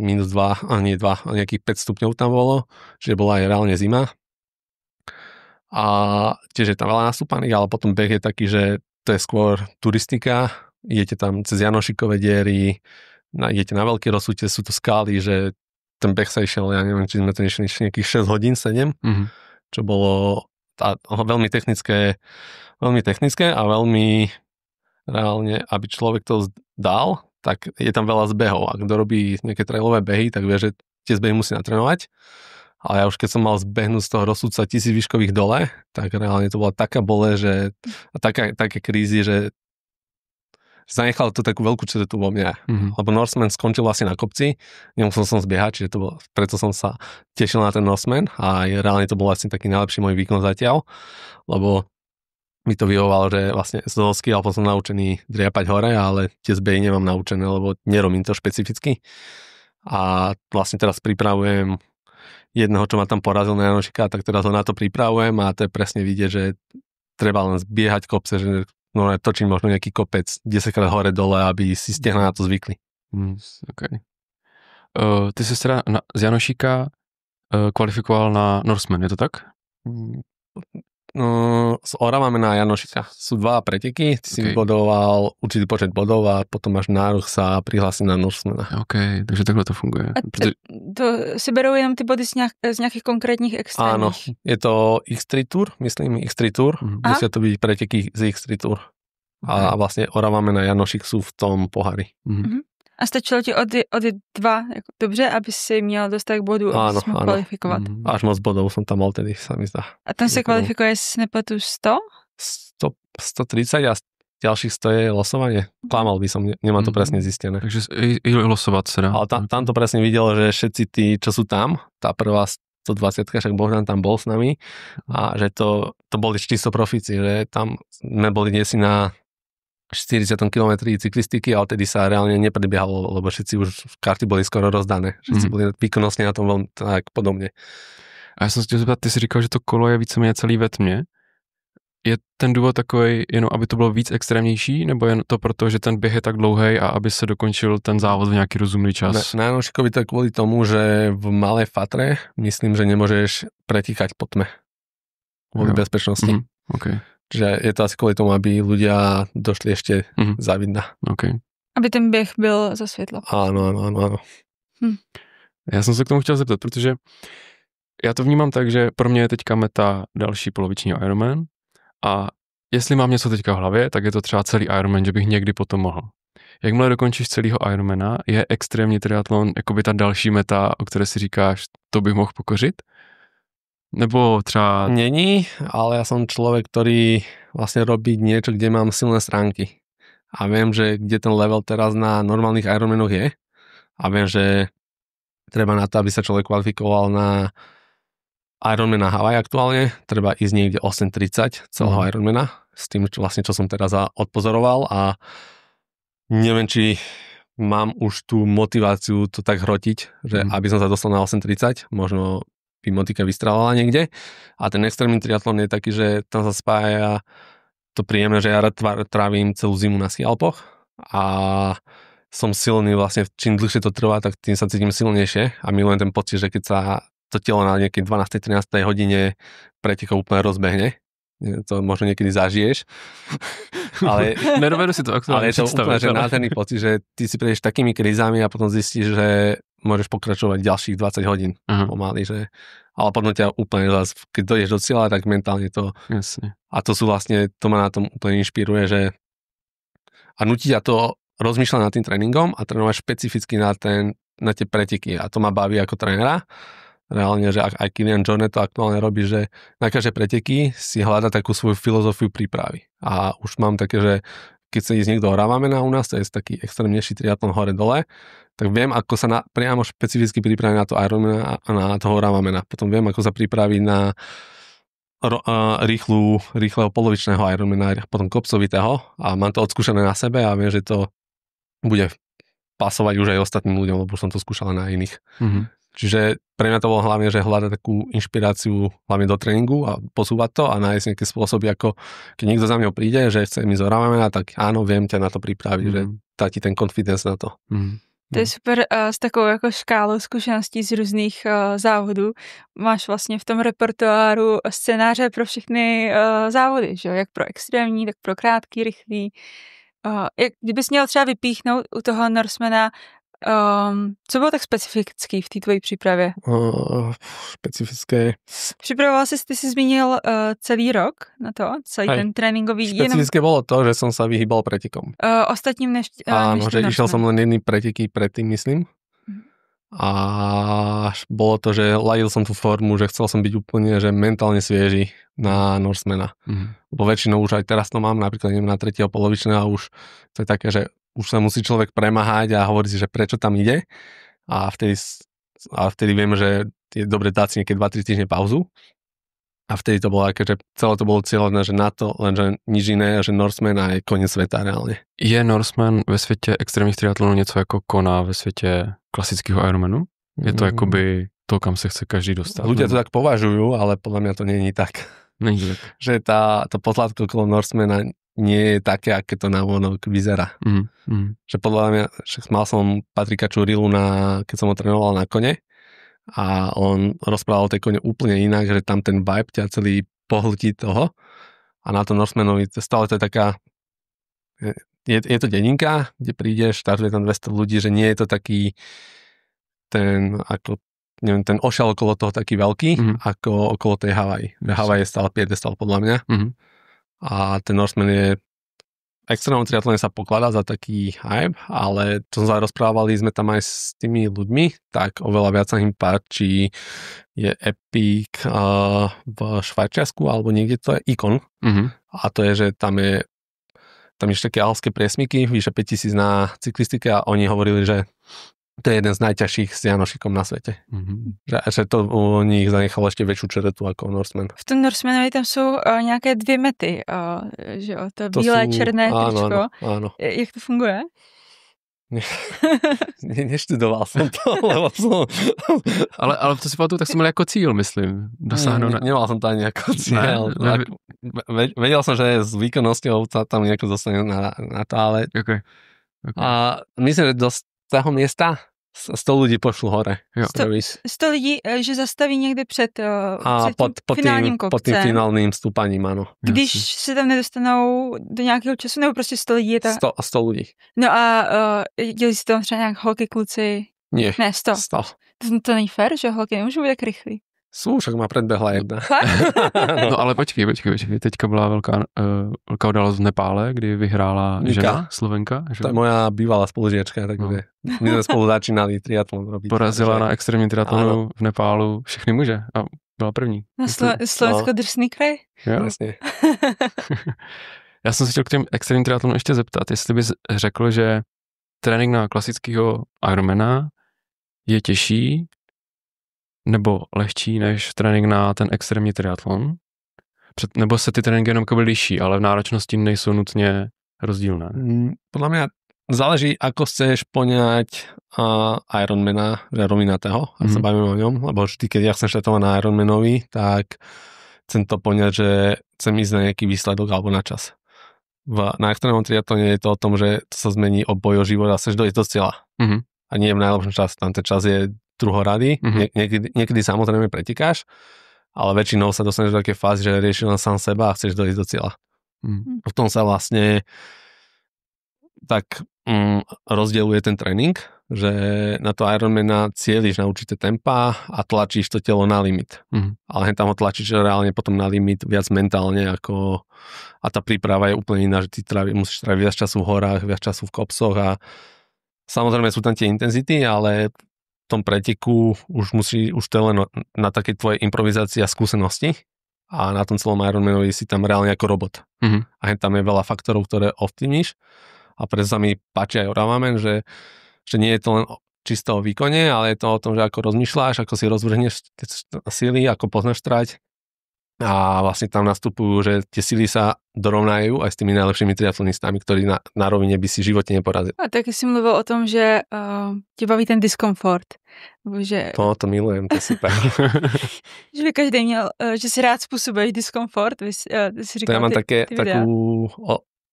a nie 2, nejakých 5 stupňov tam bolo, čiže bola aj reálne zima. A tiež je tam veľa nastúpaných, ale potom beh je taký, že to je skôr turistika, idete tam cez Janošikové diery, idete na veľké rozsúte, sú to skály, že ten beh sa išiel, ja neviem, či sme to išli nejakých 6 hodín, 7, čo bolo veľmi technické a veľmi reálne, aby človek to dal, tak je tam veľa zbehov. A kto robí nejaké trailové behy, tak vie, že tie zbehy musí natrénovať. Ale ja už keď som mal zbehnúť z toho rozsudca 1000 výškových dole, tak reálne to bola taká bole, že také krízy, že zanechal to takú veľkú črtu vo mne. Lebo Norseman skončil asi na kopci, nemusel som zbiehať, čiže preto som sa tešil na ten Norseman a reálne to bol vlastne taký najlepší môj výkon zatiaľ, lebo mi to vyhovalo, že vlastne z dosky, alebo som naučený driapať hore, ale tie zbehy nemám naučené, lebo nerobím to špecificky. A vlastne teraz pripravujem jedného, čo ma tam porazil na Janošika, tak teraz ho na to pripravujem a to je presne vidieť, že treba len zbiehať kopce, že točím možno nejaký kopec 10-krát hore dole, aby si stehna na to zvykli. Okay. Ty jsi teda z Janošíka kvalifikoval na Norseman, je to tak? Z Oravame na Janošika. Sú 2 preteky, ty si vybodoval určitý počet bodov a potom máš nárok sa prihlásiť na Norsemana. OK, takže takhle to funguje. To si berou jenom ty body z nějakých konkrétních extrémních? Áno, je to X3 Tour, myslím X3 Tour. Musia to byť preteky z X3 Tour. A vlastne Oravame na Janošik sú v tom pohári. A stačilo ti od 2 jako dobře, aby si měl dostatek bodů, aby si mohl kvalifikovat? Až moc bodov som tam mal tedy, sa mi zdá. A tam se kvalifikuje, jestli si nepletu, 100? 130 a ďalších 100 je losovanie. Klamal by som, nemám to presne zistené. Takže i losovať sa dá. Ale tam to presne videl, že všetci tí, čo sú tam, tá prvá 120, však Bohdan tam bol s nami a že to boli čisto profíci, že tam sme boli dnes na 40 km cyklistiky, ale tedy sa reálne nepredbiehalo, lebo všetci už karty boli skoro rozdané. Všetci boli výkonnostne na tom veľmi tak podobne. A já jsem se chtěl zeptat, ty jsi říkal, že to kolo je víceméně celý ve tmě. Je ten důvod takový, jenom aby to bylo víc extrémnější, nebo jen to proto, že ten běh je tak dlouhý a aby se dokončil ten závod v nějaký rozumný čas? Na Janošikovi to je kvôli tomu, že v malej fatre myslím, že nemôžeš pretíkať po tme. Kvôli bezpečnosti. Okay. Že je to asi kvôli tomu, aby ľudia došli ešte za vidna. Okay. Aby ten běh byl za světlo. Áno. Já jsem se k tomu chtěl zeptat, protože já to vnímám tak, že pro mě je teďka meta další poloviční Ironman a jestli mám něco teďka v hlavě, tak je to třeba celý Ironman, že bych někdy potom mohl. Jakmile dokončíš celýho Ironmana, je extrémní triatlon jakoby ta další meta, o které si říkáš, to bych mohl pokořit? Nebo třeba... Není, ale ja som človek, ktorý vlastne robí niečo, kde mám silné stránky. A viem, že kde ten level teraz na normálnych Ironmanoch je. A viem, že treba na to, aby sa človek kvalifikoval na Ironman na Hawaii aktuálne. Treba ísť niekde 8:30 celého Ironmana. S tým, čo som teraz odpozoroval. A neviem, či mám už tú motiváciu to tak hrotiť, že aby som sa dostal na 8:30, možno by motika vystrelala niekde. A ten extrémny triatlon je taký, že tam sa spája to príjemné, že ja rád trávim celú zimu na skialpoch a som silný vlastne, čím dlhšie to trvá, tak tým sa cítim silnejšie a milujem ten pocit, že keď sa to telo na nejakej 12-13 hodine pretekov úplne rozbehne. To možno niekedy zažiješ. Ale nedovedu si to aktuálne. Ale je to úplne že nádherný pocit, že ty si prejdeš takými krízami a potom zistíš, že môžeš pokračovať ďalších 20 hodín pomaly, že ale potom ťa úplne zás, keď dojdeš do cieľa, tak mentálne to jasne. A to sú vlastne, to ma na tom úplne inšpiruje, že a nutí ťa to rozmýšľať nad tým tréningom a trénovať špecificky na tie preteky a to ma baví ako trénera. Reálne, že aj Kilian Jornet to aktuálne robí, že na každé preteky si hľada takú svoju filozofiu prípravy. A už mám také, že keď sa ísť niekto Oravamena u nás, to je taký extrémnejší triatlon hore-dole, tak viem, ako sa priamo špecificky pripraviť na to Ironmana a na toho Oravamena. Potom viem, ako sa pripraviť na rýchleho polovičného Ironmana, potom kopcovitého a mám to odskúšané na sebe a viem, že to bude pasovať už aj ostatným ľuďom, lebo som to skúšal na iných. Čiže pre mňa to bolo hlavne, že hľadať takú inšpiráciu hlavne do tréningu a posúvať to a nájsť nejaké spôsoby, ako keď niekto za mňou príde, že chce mi zoravať, tak áno, viem ťa na to pripraviť, že dá ti ten confidence na to. To je super s takovou jako škálou zkušeností z různých závodů. Máš vlastně v tom repertoáru scénáře pro všechny závody, že? Jak pro extrémní, tak pro krátký, rychlý. Kdybys měl třeba vypíchnout u toho Norsemana, co bylo tak specifický v té tvojí přípravě? Specifické. Připravoval ty jsi zmínil celý rok na to, celý ten tréninkový. Specifické bolo to, že som sa vyhýbal pretekom. Ostatním než áno, že išiel som len jedný preteky predtým, myslím. a bolo to, že ladil som tú formu, že chcel som byť úplne, že mentálne svieži na Norsemana. Lebo väčšinou už aj teraz to mám, napríklad na 3. polovičné a už to je také, že už sa musí človek premáhať a hovorí si, že prečo tam ide a vtedy viem, že je dobre dať si niekedy 2-3 týždne pauzu. A vtedy to bolo také, že celé to bolo cieľené, že na to, lenže nič iné, že Norseman a je koniec sveta reálne. Je Norseman ve světě extrémních triatlonů něco jako Kona ve světě klasického Ironmanu? Je to jakoby to, kam se chce každý dostat? Ľudia to tak považujú, ale podľa mňa to není tak. Není to tak. Že to potlátko okolo Norsemana nie je také, aké to na vonok vyzerá. Že podľa mňa, mal som Patrika Čurilu, keď som ho trénoval na kone, a on rozprával o tej kone úplne inak, že tam ten vibe ťa celý pohltí toho a na tom Norsemanovi stále to je taká je to deninka, kde prídeš, štartuje tam 200 ľudí, že nie je to taký ten ako neviem, ten ošal okolo toho taký veľký, ako okolo tej Hawaii. Hawaii je stále piedestal podľa mňa a ten Norseman je extrémnom triatlone sa pokladá za taký hype, ale čo sme rozprávali sme tam aj s tými ľuďmi, tak oveľa viac sa im páči je Epic v Švajčiarsku, alebo niekde to je Icon. A to je, že tam je také alské priesmyky, vyše 5000 na cyklistike a oni hovorili, že to je jeden z najťažších s Janošikom na svete. Že to u nich zanechalo ešte väčšiu čeretu ako Norseman. V tom Norsemanovi tam jsou nějaké 2 mety, že jo, to bílé, černé tričko. Áno. Jak to funguje? Neštudoval som to, lebo som... ale to si pamatuju, tak som mal jako cíl, myslím. Dosáhnuť. Nemal som to ani ako cíl. Vedel som, že s výkonnosťou sa tam nejako dostane na to, ale... Okay. A myslím, že do toho miesta 100 ľudí pošlu hore. 100 lidí, že zastaví někde před finálním kopcem. Pod tým finálním stúpaním, áno. Když se tam nedostanou do nějakého času, nebo prostě 100 lidí je ta... 100 lidí. No a dělí si to třeba nějak holky, kluci? Nie. Ne, 100. To není fér, že holky nemůžou být tak rychlý. Však má predbehla jedna. No ale počkej. Teďka byla velká událost v Nepále, kdy vyhrála žena, Slovenka. Že? To je moja bývalá spolužiačka, takže my sme spolu začínali triatlon robiť. Porazila na extrémním triatlonu v Nepálu všechny muže a byla první. Na Slovensko drsný kraj? Jasně. Já jsem se chtěl k těm extrémním triatlonům ještě zeptat, jestli bys řekl, že trénink na klasického Ironmana je těžší nebo lehčí než trénink na ten extrémní triatlon? Nebo se ty tréninky jenom liší, ale v náročnosti nejsou nutně rozdílné? Podľa mňa záleží, ako chceš poňať Ironmana, že rovinatého, ak sa bavíme o ňom, lebo vždy, keď ja chcem štartovať na Ironmanovi, tak chcem to poňať, že chcem ísť na nejaký výsledok alebo na čas. Na extrémnom triatlone je to o tom, že to sa zmení o boj o život a chceš dojsť do cieľa. A nie v najlepšom čase, tam ten čas je druhorady, niekedy samozrejme pretekáš, ale väčšinou sa dostaneš do také fázy, že riešiš len sám seba a chceš dojsť do cieľa. V tom sa vlastne tak rozdeľuje ten tréning, že na to Ironmana cieliš na určité tempa a tlačíš to telo na limit. Ale tam ho tlačíš reálne potom na limit viac mentálne ako a tá príprava je úplne iná, že ty musíš tráviť viac času v horách, viac času v kopcoch a samozrejme sú tam tie intenzity, ale v tom preteku už to je len na také tvoje improvizácie a skúsenosti a na tom celom Ironmanovi si tam reálne ako robot. A tam je veľa faktorov, ktoré ovplyvníš a preto sa mi páči aj Ironman, že nie je to len čisto o výkone, ale je to o tom, že ako rozmýšľaš, ako si rozvrhneš síly, ako poznáš trať a vlastne tam nastupujú, že tie síly sa dorovnajú aj s tými najlepšími triatlonistami, ktorí na rovine by si v živote neporazili. A taky si mluvil o tom, že tě baví ten diskomfort. Že... To milujem, to je super. Že by každý měl, že si rád způsobuješ diskomfort. Si říkal, to ja mám takú...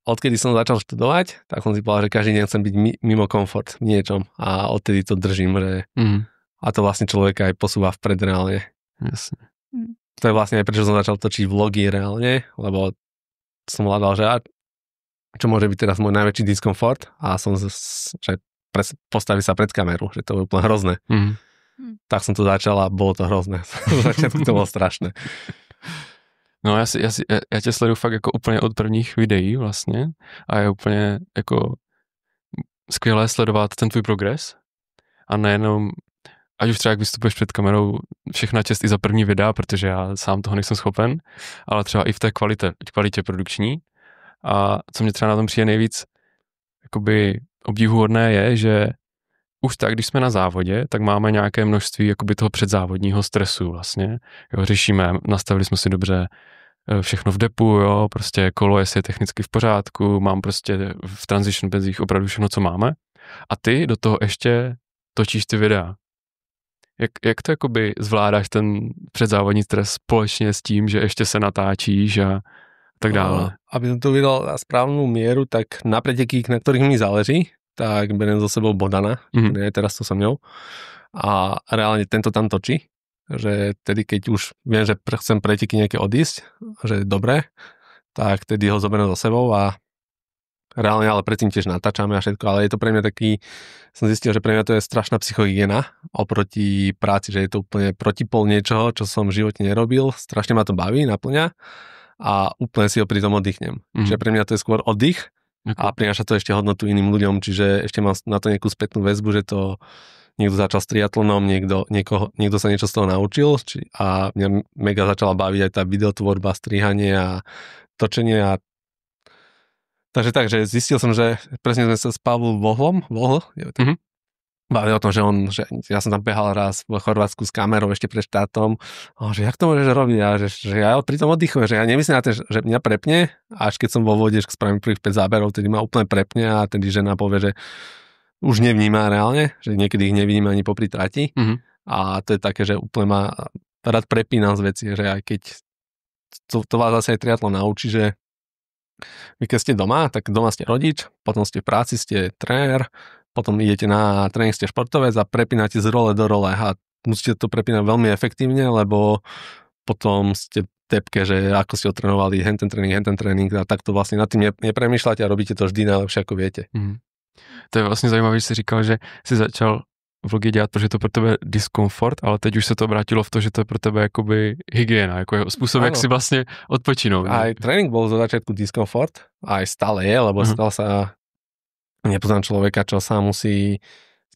Odkedy som začal študovať, tak som si povedal, že každý deň chcem byť mimo komfort v niečom a odtedy to držím, že a to vlastne človeka aj posúva vpred reálne. Jasne. To je vlastne aj prečo som začal točiť vlogy reálne, lebo som hľadal, že čo môže byť teraz môj najväčší diskomfort a že postaví sa pred kameru, že to je úplne hrozné. Tak som to začal a bolo to hrozné. V začiatku to bolo strašné. No já tě sleduju fakt jako úplně od prvních videí vlastně a je úplně jako skvělé sledovat ten tvůj progres a nejenom ať už třeba jak vystupuješ před kamerou, všechna čest i za první videa, protože já sám toho nejsem schopen, ale třeba i v té kvalitě produkční. A co mě třeba na tom přijde nejvíc jakoby obdivuhodné je, že už tak, když jsme na závodě, tak máme nějaké množství jakoby toho předzávodního stresu vlastně. Jo, řešíme, nastavili jsme si dobře všechno v depu, jo, prostě kolo, jestli je technicky v pořádku, mám prostě v transition penzích opravdu všechno, co máme. A ty do toho ještě točíš ty videa. Jak to jakoby zvládáš ten předzávodní stres společně s tím, že ještě se natáčíš a tak dále? Aby som to videl na správnu mieru, tak na preteky, na ktorých mi záleží, tak beriem so sebou Bodana, ktorý je teraz tu so mňou. A reálne tento tam točí, že tedy keď už viem, že chcem preteky nejaké odísť, že dobre, tak tedy ho zoberiem so sebou a reálne, ale predtým tiež natáčame a všetko, ale je to pre mňa taký, som zistil, že pre mňa to je strašná psychohygiena oproti práci, že je to úplne protipol niečoho, čo som v živote nerobil, strašne ma to baví, naplňa a úplne si ho pri tom oddychnem. Čiže pre mňa to je skôr oddych a prináša to ešte hodnotu iným ľuďom, čiže ešte mám na to nejakú spätnú väzbu, že to niekto začal s triatlonom, niekto sa niečo z toho naučil a mňa mega začala baviť aj tá videotvorba, strihanie a točenie a Takže zistil som, že presne sme sa s Pavlom Vohlom, bavili o tom, že ja som tam behal raz v Chorvátsku s kamerou ešte pred štátom, že jak to môžeš robiť a že ja pri tom oddychujem, že ja nemyslím na to, že mňa prepne, až keď som vo vode, spravím prvých 5 záberov, tedy ma úplne prepne a tedy žena povie, že už nevníma reálne, že niekedy ich nevidím ani popri trati a to je také, že úplne ma rád prepínam z veci, že aj keď to vás zase aj triatlon naučí, že vy keď ste doma, tak doma ste rodič, potom ste v práci, ste tréner, potom idete na tréning, ste športovec a prepínate z role do role a musíte to prepínať veľmi efektívne, lebo potom ste tepke, že ako ste otrénovali hen ten tréning a takto vlastne nad tým nepremýšľate a robíte to vždy najlepšie, ako viete. To je vlastně zajímavé, že jsi říkal, že jsi začal vlogy dělat, protože to pro tebe diskomfort, ale teď už se to obrátilo v to, že to je pro tebe jakoby hygiena, jako způsob, jak si vlastně odpočinout. Aj tréning bol zo začiatku diskomfort, aj stále je, lebo stále sa nepoznám človeka, čo sa musí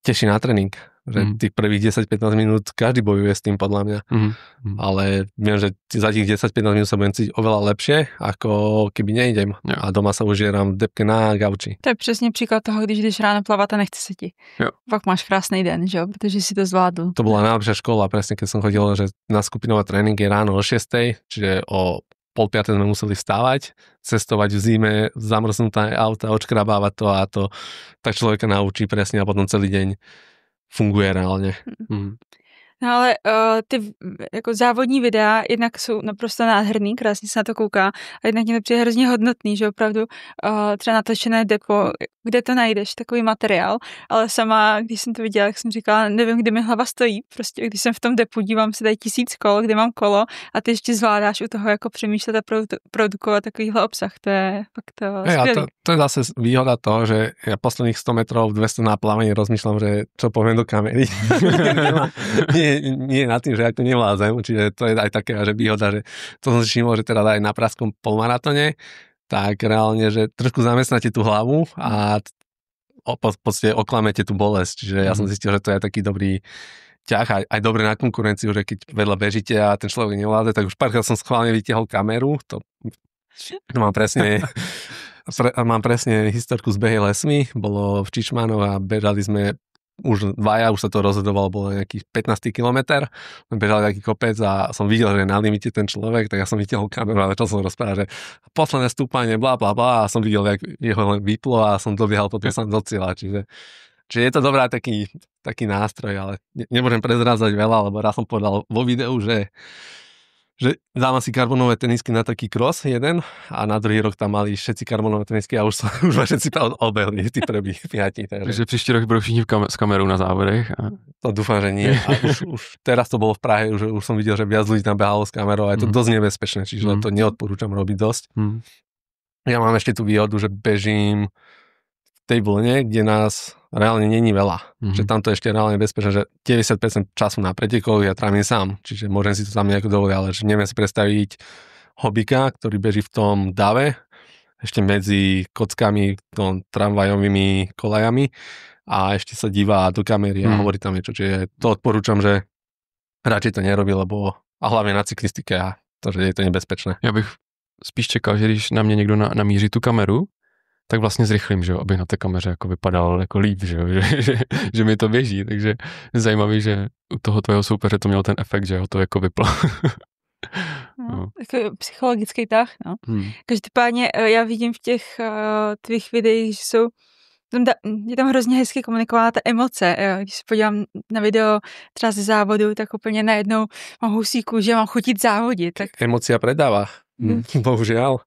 tešiť na tréning. Že tých prvých 10-15 minút každý bojuje s tým podľa mňa. Ale viem, že za tých 10-15 minút sa budem cítiť oveľa lepšie, ako keby nejdem. A doma sa už žerám v depke na gauči. To je přesně příklad toho, když jdeš ráno plavat a nechce se ti. Pak máš krásný den, že jo, protože si to zvládl. To bola najlepšia škola, presne keď som chodil, že na skupinová tréning je ráno o 6, čiže o 4:30 sme museli vstávať, cestovať v zime, zamrznuté auta, odškrabávať to a to. Tak človeka naučí presne a potom celý deň funguje reálně. No ale ty jako závodní videa jednak jsou naprosto nádherný, krásně se na to kouká a jednak mě to přijde hrozně hodnotný, že opravdu třeba natočené depo, kde to najdeš, takový materiál, ale sama, když jsem to viděla, jak jsem říkala, nevím, kde mi hlava stojí, prostě když jsem v tom depu, dívám se tady 1000 kol, kde mám kolo a ty ještě zvládáš u toho jako přemýšlet a produkovat takovýhle obsah, to je fakt skvělý. To je zase výhoda toho, že ja posledných 100 metrov, 200 na plávanie rozmýšľam, že čo poviem do kamery. nie nad tým, že ako nevládzem, čiže to je aj také, že výhoda, že to som si všimol, že teda aj na pražskom polmaratone, tak reálne, že trošku zamestnáte tú hlavu a v podstate oklamete tú bolesť, čiže ja som zistil, že to je taký dobrý ťah, aj dobre na konkurenciu, že keď vedľa bežíte a ten človek nevládze, tak už párkrát som schválne vytiahol kameru, to mám presne historku z behy lesmi, bolo v Čičmanoch a bežali sme už dvaja, už sa to rozhodovalo, bolo nejaký 15. kilometr, bežali taký kopec a som videl, že je na limite ten človek, tak ja som vytiahol kameru a začal som rozprávať, že posledné stúpanie, blá, blá, blá a som videl, jak jeho len vyplo a som dobiehal potom sám do cieľa, čiže je to dobrá taký nástroj, ale nebudem prezrázať veľa, lebo raz som povedal vo videu, že dávam si karbonové tenisky na taký cross jeden a na druhý rok tam mali všetci karbonové tenisky a už ma všetci obehli, tí první 5. Takže příští rok budou všichni s kamerou na závodech. To dúfam, že nie. A už teraz to bolo v Prahe, už som videl, že viac ľudí tam behalo s kamerou a je to dosť nebezpečné, čiže to neodporúčam robiť dosť. Ja mám ešte tú výhodu, že bežím v tej vlne, kde nás reálne není veľa. Že tam to je ešte reálne bezpečné, že 90% času na pretekoch ja trávim sám, čiže môžem si to tam nejako dovoliť, ale že neviem si predstaviť hobika, ktorý beží v tom dave, ešte medzi kockami, tramvajovými kolajami a ešte sa díva do kamery a hovorí tam niečo, čiže to odporúčam, že radšej to nerobí, lebo a hlavne na cyklistike a to, že je to nebezpečné. Já bych spíš čekal, že když na mě někdo namíří tu kameru, tak vlastně zrychlím, že jo, aby na té kameře jako vypadal jako líp, že jo, že mi to běží, takže zajímavý, že u toho tvého soupeře to mělo ten efekt, že ho to jako vyplo. No. Takový psychologický tah, no. Každopádně já vidím v těch tvých videích, že jsou je tam hrozně hezky komunikovaná ta emoce. Jo. Když se podívám na video třeba ze závodu, tak úplně najednou mám husí kůži, mám chutit závodit. Tak... Emocia predáva. Bohužiaľ.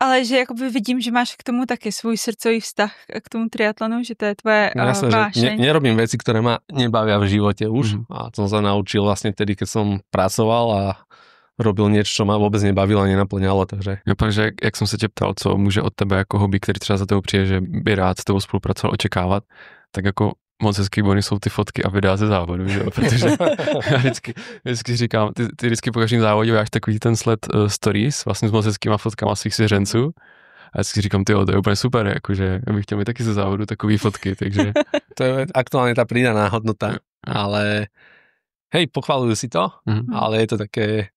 Ale že jakoby vidím, že máš k tomu taky svůj srdcový vztah k tomu triatlonu, že to je tvoje vášeň. Nerobím veci, ktoré ma nebavia v živote už a som sa naučil vlastne tedy, keď som pracoval a robil niečo, čo ma vôbec nebavilo a nenaplňalo, takže... No, takže jak jsem se tě ptal, co může od tebe jako hobby, který třeba za tebou přijde, že by rád s tebou spolupracoval, očekávat, tak jako moc hezký bony jsou ty fotky a videa ze závodu, že jo? Protože já vždycky říkám, ty vždycky po každém závodě máš takový ten sled stories, vlastně s moc hezkýma fotkama svých svěřenců. A já vždycky říkám, to je úplně super, jakože já bych chtěl mít taky ze závodu takový fotky, takže... To je aktuálne tá pridaná hodnota, ale hej, pochvalujú si to, ale je to také...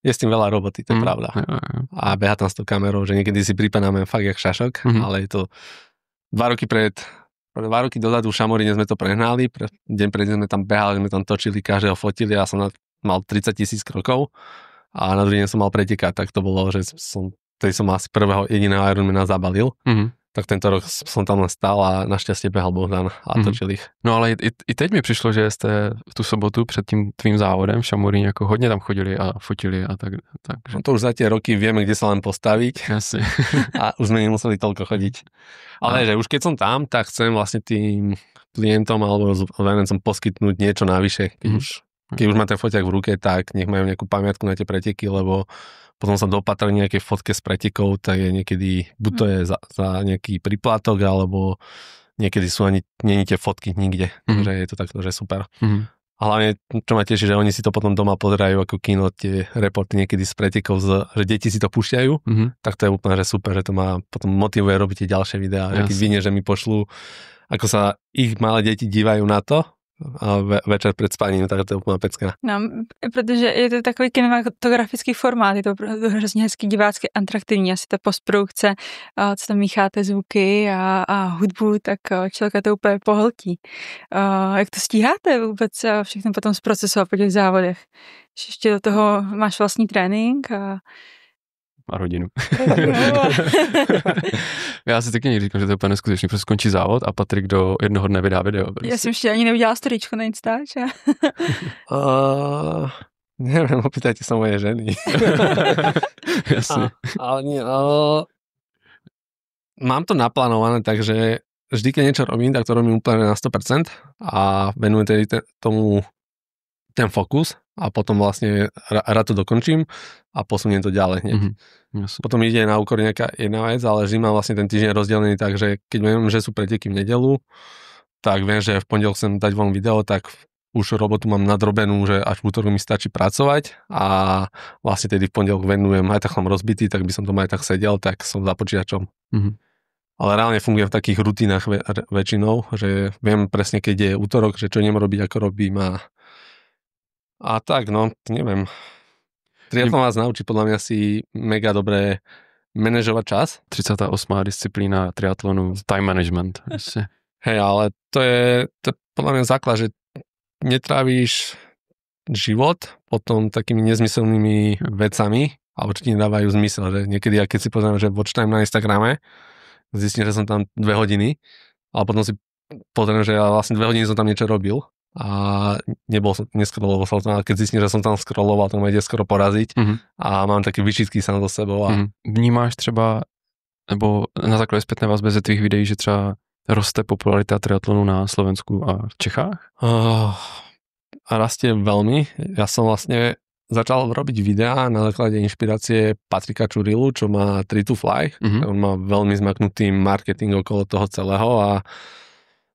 Je s tým veľa roboty, to je pravda. A beha tam s tou kamerou, že niekedy si pripadáme fakt jak šašok, ale je to 2 roky dozadu v Šamoríne sme to prehnali, deň predtým sme tam behali, sme tam točili, každého fotili a som mal 30 000 krokov a na druhý deň som mal pretekať, tak to bolo, že som asi prvého jediného Ironmana zabalil. Tak tento rok som tam len stál a našťastie behal Bohdan a točil ich. No ale i teď mi přišlo, že jste v tu sobotu před tím tvým závodem v Šamoríne jako hodně tam chodili a fotili a tak. No to už za tie roky vieme, kde sa len postaviť. Jasne. A už sme nemuseli toľko chodiť. Ale že už keď som tam, tak chcem vlastne tým klientom alebo zájemcom poskytnúť niečo navyše. Keď už má ten foťák v ruke, tak nech majú nejakú pamiatku na tie preteky, lebo potom sa dopatrali nejaké fotke z pretekov, tak je niekedy, buď to je za nejaký príplatok, alebo niekedy sú ani nie tie fotky nikde. Takže je to takto, že super. A hlavne, čo ma teší, že oni si to potom doma pozerajú ako kino, tie reporty niekedy z pretekov, že deti si to púšťajú, tak to je úplne, že super, že to ma potom motivuje robiť tie ďalšie videá. Že keď vidím, že mi pošlú, ako sa ich malé deti dívajú na to, a večer před spaním, tak to je úplná pecka. No, protože je to takový kinematografický formát, je to hrozně hezký, divácky atraktivní, asi ta postprodukce, co tam mícháte zvuky a hudbu, tak člověka to úplně pohltí. Jak to stíháte vůbec všechno potom zprocesovat po těch závodech? Ještě do toho máš vlastní trénink a rodinu. Já si taky někdy říkám, že to je úplně neskutečný, protože skončí závod a Patrik do jednoho dne vydá video. Prostě. Já jsem ještě ani neudělala storíčko na Instač. Neviem, opýtajte sa moje ženy. Jasne. Ale nie, mám to naplánované, takže vždy, keď niečo robím, tak to robím úplne na 100% a venujem tedy tomu ten fokus a potom vlastne rád to dokončím a posuniem to ďalej hneď. Potom ide na úkor nejaká jedna vec, ale vždy mám vlastne ten týždeň rozdelený tak, že keď viem, že sú preteky v nedelu, tak viem, že v pondelok chcem dať von video, tak už robotu mám nadrobenú, že až v útorok mi stačí pracovať a vlastne tedy v pondelok venujem, aj tak som rozbitý, tak by som doma aj tak sedel, tak som za počítačom. Ale reálne fungujem v takých rutinách väčšinou, že viem presne, keď je útorok, že čo idem robiť, ako robím a tak, no, neviem. Triatlon vás naučí podľa mňa si mega dobre manažovať čas. 38. disciplína triatlonu, time management. Hej, ale to je podľa mňa základ, že netrávíš život potom takými nezmyselnými vecami, alebo čo ti nedávajú zmysel, že niekedy, keď si pozriem, že watch time na Instagrame, zistím, že som tam 2 hodiny, ale potom si pozriem, že ja vlastne 2 hodiny som tam niečo robil a neskroloval som tam, ale keď zistím, že som tam scrolloval, to ma ide skoro poraziť a mám také vyčítky sám do sebou. Vnímáš třeba, nebo na základě zpětné vazby ze tvých videí, že třeba roste popularita triatlonu na Slovensku a v Čechách? Rastie veľmi. Ja som vlastne začal robiť videá na základe inšpirácie Patrika Čurilu, čo má 3 to Fly. On má veľmi zmaknutý marketing okolo toho celého a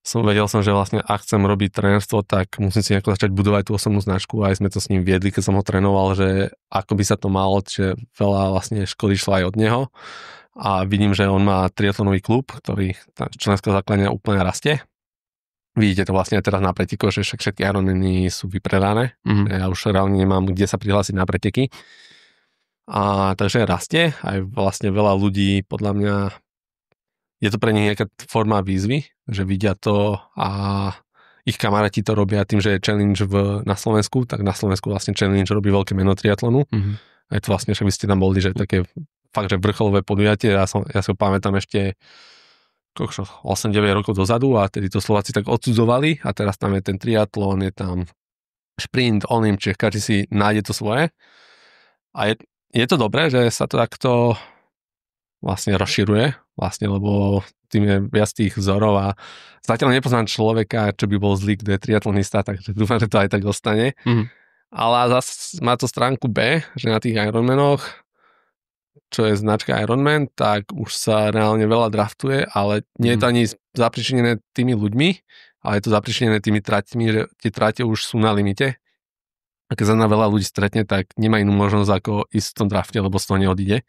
vedel som, že vlastne ak chcem robiť trénerstvo, tak musím si nejako začať budovať tú osobnú značku a aj sme to s ním viedli, keď som ho trénoval, že ako by sa to malo, že veľa vlastne škody šlo aj od neho a vidím, že on má triatlonový klub, ktorý členská základňa úplne rastie Vidíte to vlastne teraz na pretekoch, že všetky Ironmany sú vypredané. Ja už reálne nemám kde sa prihlásiť na preteky. A takže rastie. Aj vlastne veľa ľudí, podľa mňa, je to pre nich nejaká forma výzvy, že vidia to a ich kamaráti to robia tým, že je challenge na Slovensku, tak na Slovensku vlastne challenge robí veľké meno triatlonu. A je to vlastne, že vy ste tam boli, že také fakt, že vrcholové podujatie. Ja si ho pamätám ešte 8-9 rokov dozadu a tedy to Slováci tak odsudzovali a teraz tam je ten triatlon, je tam šprint, čiže každý si nájde to svoje. A je to dobré, že sa to takto vlastne rozširuje, vlastne, lebo tým je viac tých vzorov a zatiaľ nepoznám človeka, čo by bol zlý, kto je triatlonista, takže dúfam, že to aj tak ostane. Ale zase má to stránku B, že na tých Ironmanoch, čo je značka Ironman, tak už sa reálne veľa draftuje, ale nie je to ani zapričinené tými ľuďmi, ale je to zapričinené tými traťmi, že tie trate už sú na limite. A keď sa na veľa ľudí stretne, tak nemá inú možnosť ako ísť v tom drafte, lebo z toho neodíde.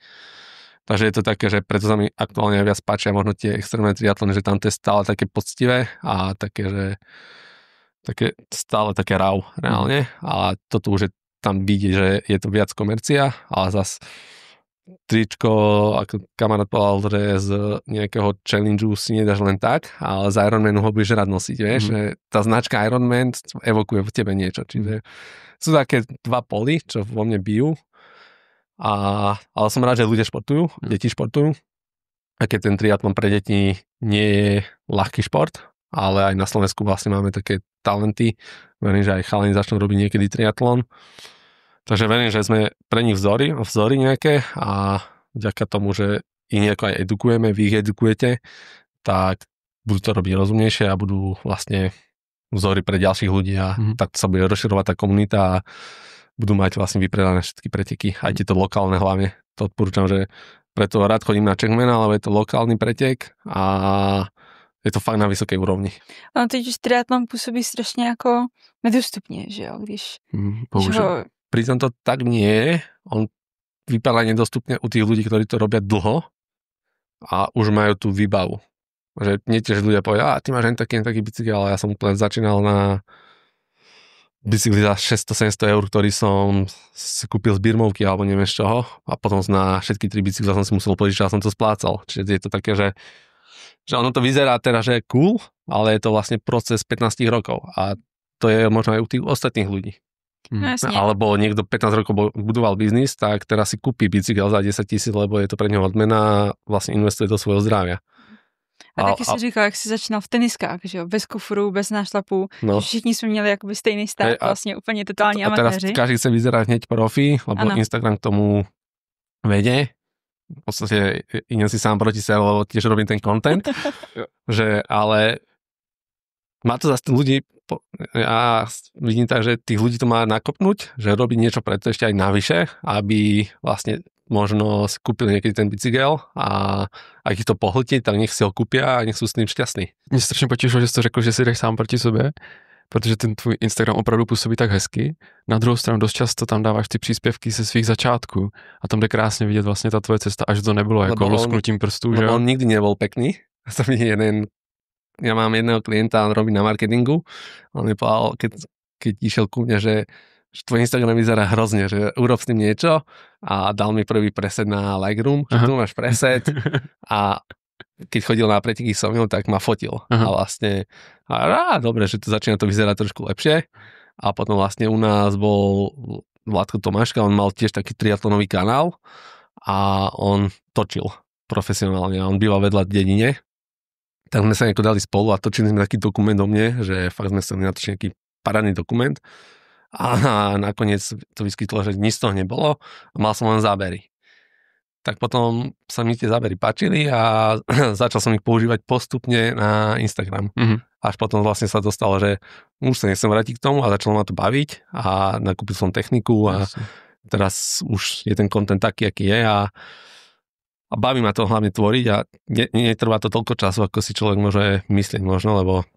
Takže je to také, že preto sa mi aktuálne viac páčia možno tie extrémne triatlony, že tam to je stále také poctivé a také, že stále také raw reálne. A toto už je tam vidieť, že je to viac komercia, ale zas tričko, ako kamarát povedal, že z nejakého challengeu si nedáš len tak, ale z Ironmanu ho budeš rád nosiť, vieš, že tá značka Ironman evokuje v tebe niečo, čiže sú také dva poly, čo vo mne bijú, ale som rád, že ľudia športujú, deti športujú, a keď ten triatlon pre deti nie je ľahký šport, ale aj na Slovensku vlastne máme také talenty, verím, že aj chalani začnú robiť niekedy triatlon. Takže verím, že sme pre nich vzory nejaké a vďaka tomu, že ich nejako aj edukujeme, vy ich edukujete, tak budú to robiť rozumnejšie a budú vlastne vzory pre ďalších ľudí a tak sa bude rozširovať tá komunita a budú mať vlastne vypredané všetky preteky, aj tieto lokálne hlavne. To odporúčam, že preto rád chodím na Checkmana, lebo je to lokálny pretek a je to fakt na vysokej úrovni. No teď už triatlon působí strašně jako nedostupně, že jo, když... Bohužiaľ. Pritom to tak nie je. On vypadá nedostupne u tých ľudí, ktorí to robia dlho a už majú tú výbavu. Že nie tiež ľudia povedia, ty máš len taký bicykel, ale ja som úplne začínal na bicykli za 600-700 eur, ktorý som si kúpil z birmovky alebo neviem z čoho a potom na všetky 3 bicykle som si musel požičať a som to splácal. Čiže je to také, že ono to vyzerá teraz, že je cool, ale je to vlastne proces 15 rokov a to je možno aj u tých ostatných ľudí. Alebo niekto 15 rokov budoval biznis, tak teraz si kúpi bicykel za 10 000, lebo je to pre neho odmena a vlastne investuje do svojho zdravia. A taky si říkal, jak jsi začínal v teniskách, že jo, bez kufru, bez nášlapů, všichni jsme měli jakoby stejný start, vlastně úplně totální amatéři. A teraz každý chce vyzerať hneď profi, lebo Instagram k tomu vedie. V podstate idem si sám proti sebe, lebo tiež robím ten content, že ale má to zase ľudí, ja vidím tak, že tých ľudí to má nakopnúť, že robiť niečo preto ešte aj navyše, aby vlastne možno si kúpili niekedy ten bicykel a ak ich to pohltí, tak nech si ho kúpia a nech sú s tým šťastní. Mě strašně potěšilo, že jsi to řekl, že si jdeš sám proti sobě, protože ten tvůj Instagram opravdu působí tak hezky. Na druhou stranu dost často tam dáváš ty příspěvky ze svých začátků a tam jde krásně vidět vlastně ta tvoje cesta, až to nebylo jako lusknutím prstů, že jo? On nikdy nebol pekný. Ja mám jedného klienta, on robí na marketingu. On mi povedal, keď išiel ku mne, že tvoj Instagram vyzerá hrozne, že urob s tým niečo a dal mi prvý preset na Lightroom, že tu máš preset a keď chodil na preteky so mnou, tak ma fotil. A vlastne, dobre, že to začína to vyzerať trošku lepšie. A potom vlastne u nás bol Vládko Tomáška, on mal tiež taký triatlonový kanál a on točil profesionálne. On býval vedľa v dedine. Tak sme sa nejako dali spolu a točili sme taký dokument o mne, že fakt sme chceli natočiť nejaký parádny dokument a nakoniec to vyskytlo, že nič z toho nebolo a mal som len zábery. Tak potom sa mi tie zábery páčili a začal som ich používať postupne na Instagram. Až potom vlastne sa dostalo, že už sa nechcem vrátiť k tomu a začalo ma to baviť a nakúpil som techniku a teraz už je ten content taký, aký je a baví ma to hlavne tvoriť a netrvá to toľko času, ako si človek môže myslieť možno, lebo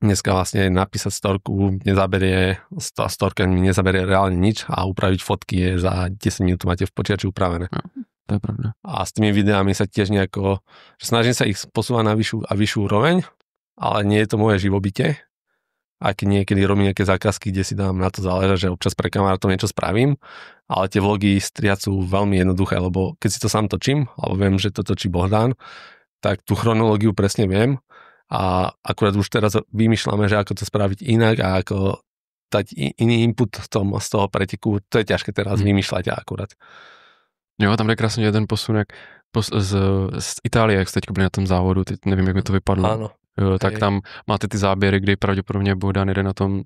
dneska vlastne napísať storku nezaberie, storka mi nezaberie reálne nič a upraviť fotky je za 10 minút máte v počítači upravené. No, to je pravda. A s tými videami sa tiež nejako, že snažím sa ich posúvať na vyššiu a vyššiu úroveň ale nie je to moje živobytie. Aj keď niekedy robím nejaké zákazky, kde si dám na to záležať, že občas pre kamarátov niečo spravím, ale tie vlogy striať sú veľmi jednoduché, lebo keď si to sám točím, alebo viem, že to točí Bohdan, tak tú chronológiu presne viem a akurát už teraz vymýšľame, že ako to spraviť inak a ako dať iný input z toho preteku. To je ťažké teraz vymýšľať akurát. Jo, tam je krásně jeden posunek z Itálie, jak jste teď byli na tom závodu, teď nevím, jak mi to vypadlo. Áno. Jo, tak tam máte ty záběry, kdy pravděpodobně Bohdan jede na tom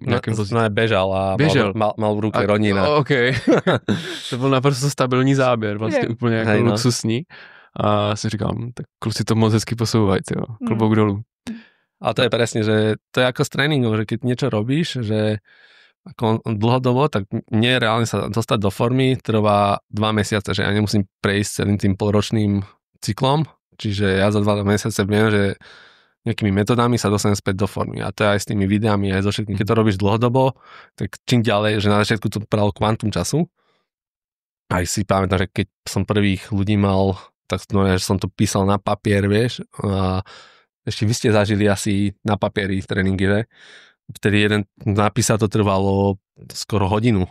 nějakém vozítku. No, bežal a mal v ruke Ronina. OK. To byl naprosto stabilní záběr, vlastně úplně jako luxusní. A si říkám, tak kluci to moc hezky posouvají, klobouk dolů. A to je presne, že to je ako s tréningom, že keď niečo robíš, že ako dlhodobo, tak nie je reálne sa dostať do formy, trvá 2 mesiace, že ja nemusím prejsť celým tým polročným cyklom, čiže ja za 2 mesiace viem, že nejakými metodami sa dostanem späť do formy. A to je aj s tými videami, aj so všetkým. Keď to robíš dlhodobo, tak čím ďalej, že na začiatku to bralo kvantum času. Aj si pamätám, že keď som prvých ľudí mal, tak no, že som to písal na papier, vieš, a ešte vy ste zažili asi na papieri tréningy, že? Vtedy jeden napísať to trvalo skoro hodinu.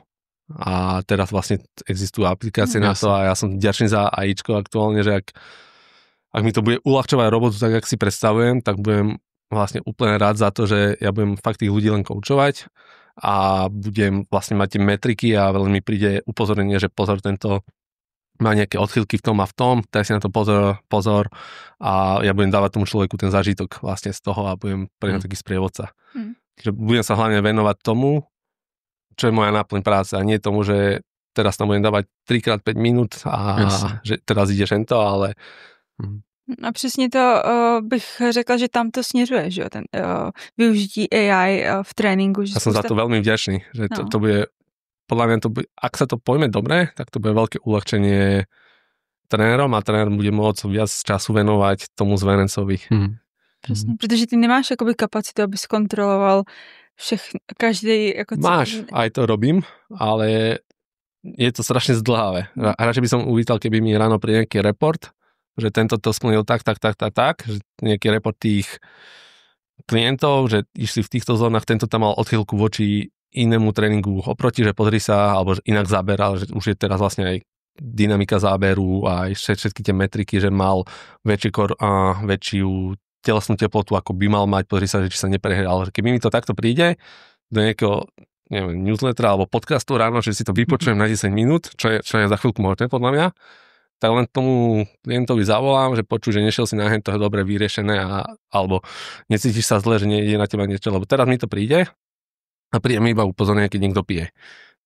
A teraz vlastne existujú aplikácie na to a ja som vďačný za AIčko aktuálne, že ak mi to bude uľahčovať robotu tak, jak si predstavujem, tak budem vlastne úplne rád za to, že ja budem fakt tých ľudí len koučovať a budem vlastne mať tie metriky a veľmi mi príde upozornenie, že pozor, tento má nejaké odchýlky v tom a v tom, tak si na to pozor a ja budem dávať tomu človeku ten zážitok vlastne z toho a budem pre ňa taký sprievodca. Že budem sa hlavne venovať tomu, čo je moja náplň práce a nie tomu, že teraz tam budem dávať 3x5 minút a že teraz ideš ento, ale... A přesně to bych řekla, že tam to směřuje, že jo, ten využití AI v tréninku. Že ja som za to veľmi vďačný, že to bude podľa mňa, ak sa to pojme dobre, tak to bude veľké uľahčenie trénerom a tréner bude môcť viac času venovať tomu zverencovi. Přesně, protože ty nemáš jakoby kapacitu, aby zkontroloval každý... Jako máš, aj to robím, ale je to strašne zdlhavé. Radšej by som uvítal, keby mi ráno príde nejaký report, že tento to splnil tak, že nejaký report tých klientov, že išli v týchto zónach, tento tam mal odchýlku voči inému tréningu oproti, že pozri sa, alebo že inak zaberal, že už je teraz vlastne aj dynamika záberu a všetky tie metriky, že mal väčšiu telesnú teplotu, ako by mal mať, pozri sa, že či sa neprehral. Keby mi to takto príde do nejakého, neviem, newslettera alebo podcastu ráno, že si to vypočujem na 10 minút, čo je za chvíľku možné podľa mňa, tak len tomu klientovi zavolám, že počuj, že nešiel si na to dobre vyriešené alebo necítiš sa zle, že nejde na teba niečo, lebo teraz mi to príde a príde mi iba upozornenie, keď niekto pije.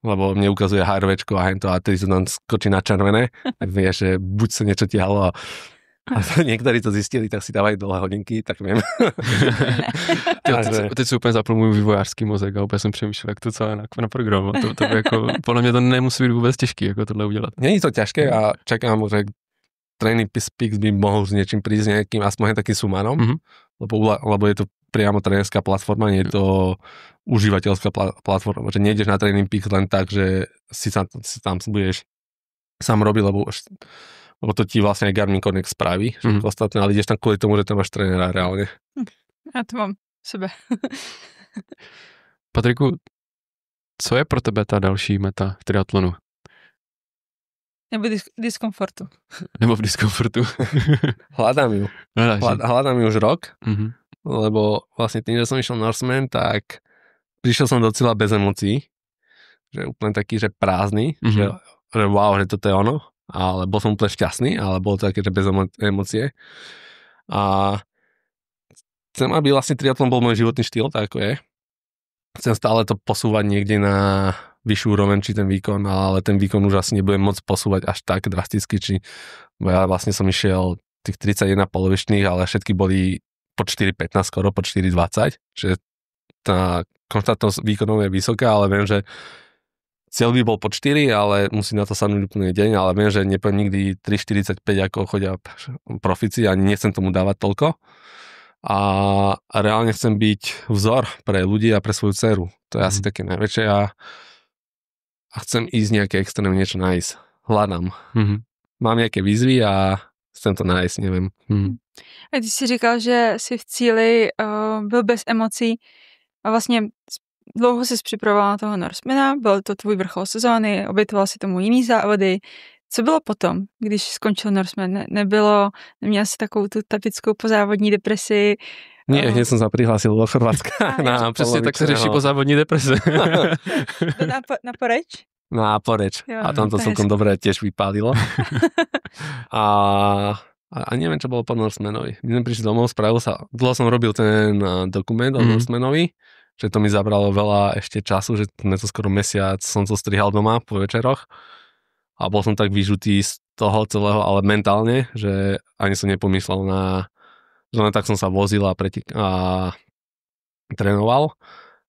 Lebo mne ukazuje HRVčko a hento a tedy sa tam skočí na červené, tak vieš, že buď sa niečo tiahlo a niektorí to zistili, tak si dávajú dlhé hodinky, tak viem. Teď si úplně zapl můj vývojářský mozek a úplně jsem přemýšlel, jak to celé naprogramu. To by jako, podle mě to nemusí být vůbec těžký, jako tohle udělat. Není to ťažké a čakám, že Training Peaks by mohol s niečím prísť, nejakým aspoň takým sumánom, lebo je to priamo trénerská platforma, nie je to užívateľská platforma, že nejdeš na Training Peaks len tak, že si tam budeš sám robiť, lebo to ti vlastne aj Garmin Connect spraví, že ostatné, ale ideš tam kvôli tomu, že tam máš trénera reálne. Já to mám sebe. Patriku, co je pro tebe ta další meta v triatlonu? Nebo diskomfortu. Nebo v diskomfortu. Hľadám ju. Hľadám ju už rok, lebo vlastne tým, že som išiel Norseman, tak prišiel som do cieľa bez emócií. Že úplne taký, že prázdny, že wow, že toto je ono. Ale bol som úplne šťastný, ale bolo to také, že bez emócie. A chcem, aby vlastne triatlon bol môj životný štýl, tak ako je. Chcem stále to posúvať niekde na vyššiu úroveň, či ten výkon, ale ten výkon už asi nebudem môcť posúvať až tak drasticky, bo ja vlastne som išiel tých 31 polovičných, ale všetky boli pod 4.15, skoro pod 4.20, čiže tá konštantnosť výkonov je vysoká, ale viem, že cieľ by bol pod 4, ale musí na to sadnúť úplne deň, ale viem, že nepoviem nikdy 3.45, ako chodia profici, ani nechcem tomu dávať toľko. A reálne chcem byť vzor pre ľudí a pre svoju dceru. To je asi také najväčšie a chcem ísť nejaké extrémne niečo nájsť. Hľadám. Mám nejaké výzvy a chcem to nájsť, neviem. A ty si říkal, že jsi v cíli byl bez emocí a vlastně dlouho jsi připravoval na toho Norsemana, byl to tvůj vrchol sezóny, obětoval si tomu jiný závody. Co bylo potom, když skončil Norseman? Neměl jsi takovou tu typickou pozávodní depresi? Nie, hneď som sa prihlásil do Chorvátska. Přesně tak se řeší pozávodní deprese. Na Poreč? Na Poreč. A tam to celkom dobre tiež vypálilo. A neviem, čo bolo po Norsemanovi. My sme prišli domov, dlho som robil ten dokument o Norsemanovi, že to mi zabralo veľa ešte času, že to skoro mesiac som to strihal doma po večeroch a bol som tak vyžutý z toho celého, ale mentálne, že ani som nepomýšľal že len tak som sa vozil a trénoval.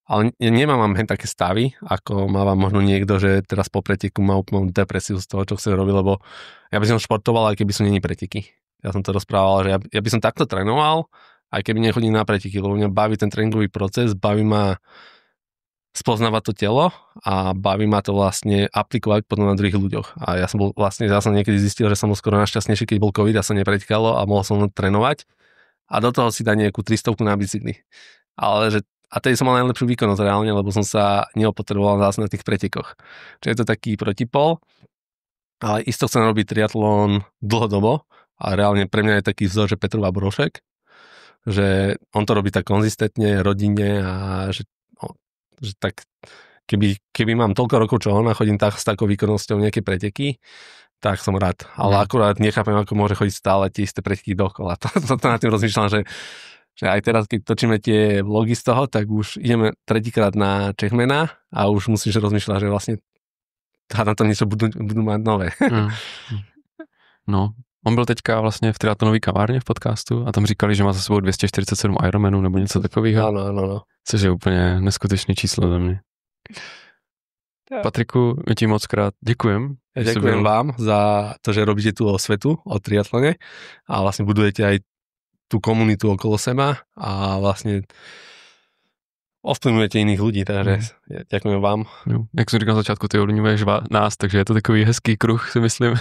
Ale nemám hen také stavy, ako máva možno niekto, že teraz po preteku má úplnú depresiu z toho, čo chce robiť, lebo ja by som športoval, aj keby som není preteky. Ja som to rozprával, že ja by som takto trénoval, aj keby nechodím na preteky, lebo mňa baví ten tréningový proces, baví ma spoznávať to telo a baví ma to vlastne aplikovať potom na druhých ľuďoch. A ja som niekedy zistil, že som bol skoro našťastnejší, keď bol COVID a sa nepretekalo a mohol som trénovať a do toho si dať nejakú 300 na bicykli. A tedy som mal najlepšiu výkonnosť reálne, lebo som sa neopotreboval zase na tých pretekoch. Čiže je to taký protipol, ale isto chcem robiť triatlon dlhodobo a reálne pre mňa je taký vzor, že Petrova Brošek, že on to robí tak konzistentne, rodine a že tak keby mám toľko rokov, čo on a chodím s takou výkonnosťou nejaké preteky, tak som rád. Ale akurát nechápem, ako môže chodiť stále tie isté preteky dokola. To na tým rozmýšľam, že aj teraz, keď točíme tie vlogy z toho, tak už ideme tretíkrát na Čechmena a už musíš rozmýšľať, že vlastne na to niečo budú mať nové. No, on byl teďka vlastně v triatlonové kavárně v podcastu a tam říkali, že má za sebou 247 Ironmanů nebo něco takového. Ano. Což je úplně neskutečné číslo za mě. Patriku, my ti moc krát děkujem. Ja ďakujem vám za to, že robíte tú osvetu o triatlone a vlastne budujete aj tú komunitu okolo seba a vlastne ovplyvňujete iných ľudí, takže ďakujem vám. Jo. Jak som říkal na začátku, ty ovlivňuješ nás, takže je to takový hezký kruh, si myslím.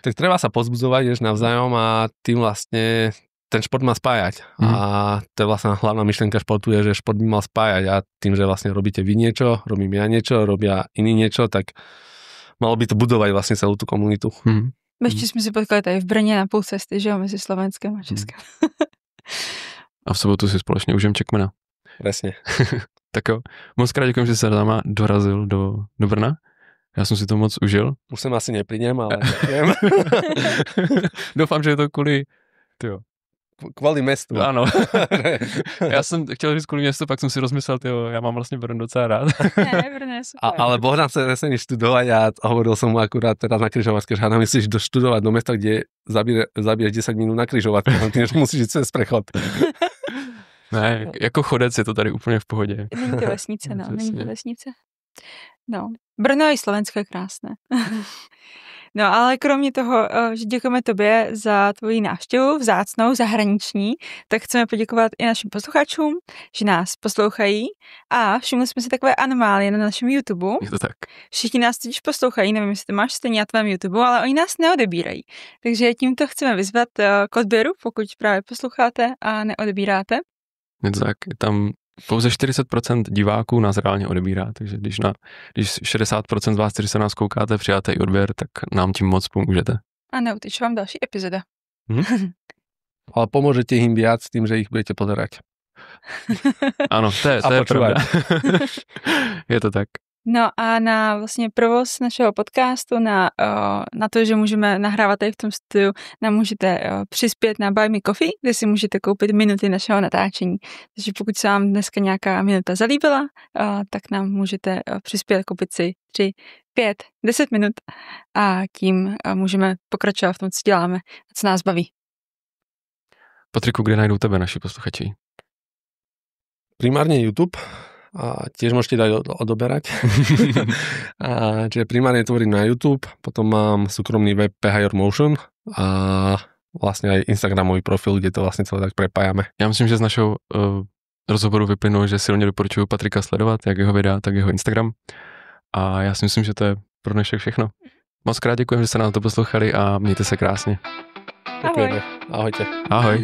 Tak treba sa pozbudzovať vieš, navzájom a tým vlastne ten šport má spájať. A to je vlastne hlavná myšlienka športu je, že šport by mal spájať a tým, že vlastne robíte vy niečo, robím ja niečo, robia iní niečo, tak malo by to budovať vlastne celú tú komunitu. Ještě jsme si potkali tady v Brně na půl cesty, že jo, mezi Slovenskem a Českem. A v sobotu si společně užijem Čekmena. Presne. Tak jo, moc krát děkujem, že se náma dorazil do Brna. Já jsem si to moc užil. Už sem asi neprídem, ale ďakujem. Doufám, že je to kvůli mestu. Ano. Já jsem chtěl říct kvůli městu, pak jsem si rozmyslel, já mám vlastně Brno docela rád. Ne, Brno je super. Ale Bohdan sa nesmí študovať a hovoril som mu akurát teraz na križovatke, že Hanna, myslíš študovať do mesta, kde zabiješ 10 minút na križovatke, ty musíš ísť cez prechod. Ne, jako chodec je to tady úplně v pohodě. Není to vesnice, no. Není to vesnice. No, Brno i Slovensko je krásné. No, ale kromě toho, že děkujeme tobě za tvoji návštěvu vzácnou, zahraniční, tak chceme poděkovat i našim posluchačům, že nás poslouchají a všimli jsme si takové anomálie na našem YouTube. Je to tak. Všichni nás totiž poslouchají, nevím, jestli to máš stejně na tvém YouTube, ale oni nás neodebírají. Takže tímto chceme vyzvat k odběru, pokud právě posloucháte a neodebíráte. Je to tak, tam pouze 40% diváků nás reálně odebírá, takže když 60% z vás, kteří se nás koukáte, přijáte i odběr, tak nám tím moc pomůžete. A neuteč vám další epizoda. Ale pomôžete im viac tým, že ich budete pozerať. Ano, to je pravda. Je to tak. No a na vlastně provoz našeho podcastu, na to, že můžeme nahrávat tady v tom studiu, nám můžete přispět na Buy Me Coffee, kde si můžete koupit minuty našeho natáčení. Takže pokud se vám dneska nějaká minuta zalíbila, tak nám můžete přispět, koupit si 3, 5, 10 minut a tím můžeme pokračovat v tom, co děláme a co nás baví. Patriku, kde najdou tebe naši posluchači? Primárne YouTube. A tiež môžete dať odoberať. Čiže primárne tvorím na YouTube, potom mám súkromný web PH Your Motion a vlastne aj Instagramový profil, kde to vlastne celé tak prepájame. Já myslím, že z našeho rozhovoru vyplynulo, že silně doporučuji Patrika sledovat, jak jeho videa, tak jeho Instagram. A já si myslím, že to je pro dnešek všechno. Moc krát děkujem, že jste nás to poslouchali a mějte se krásně. Ďakujeme. Ahojte. Ahoj.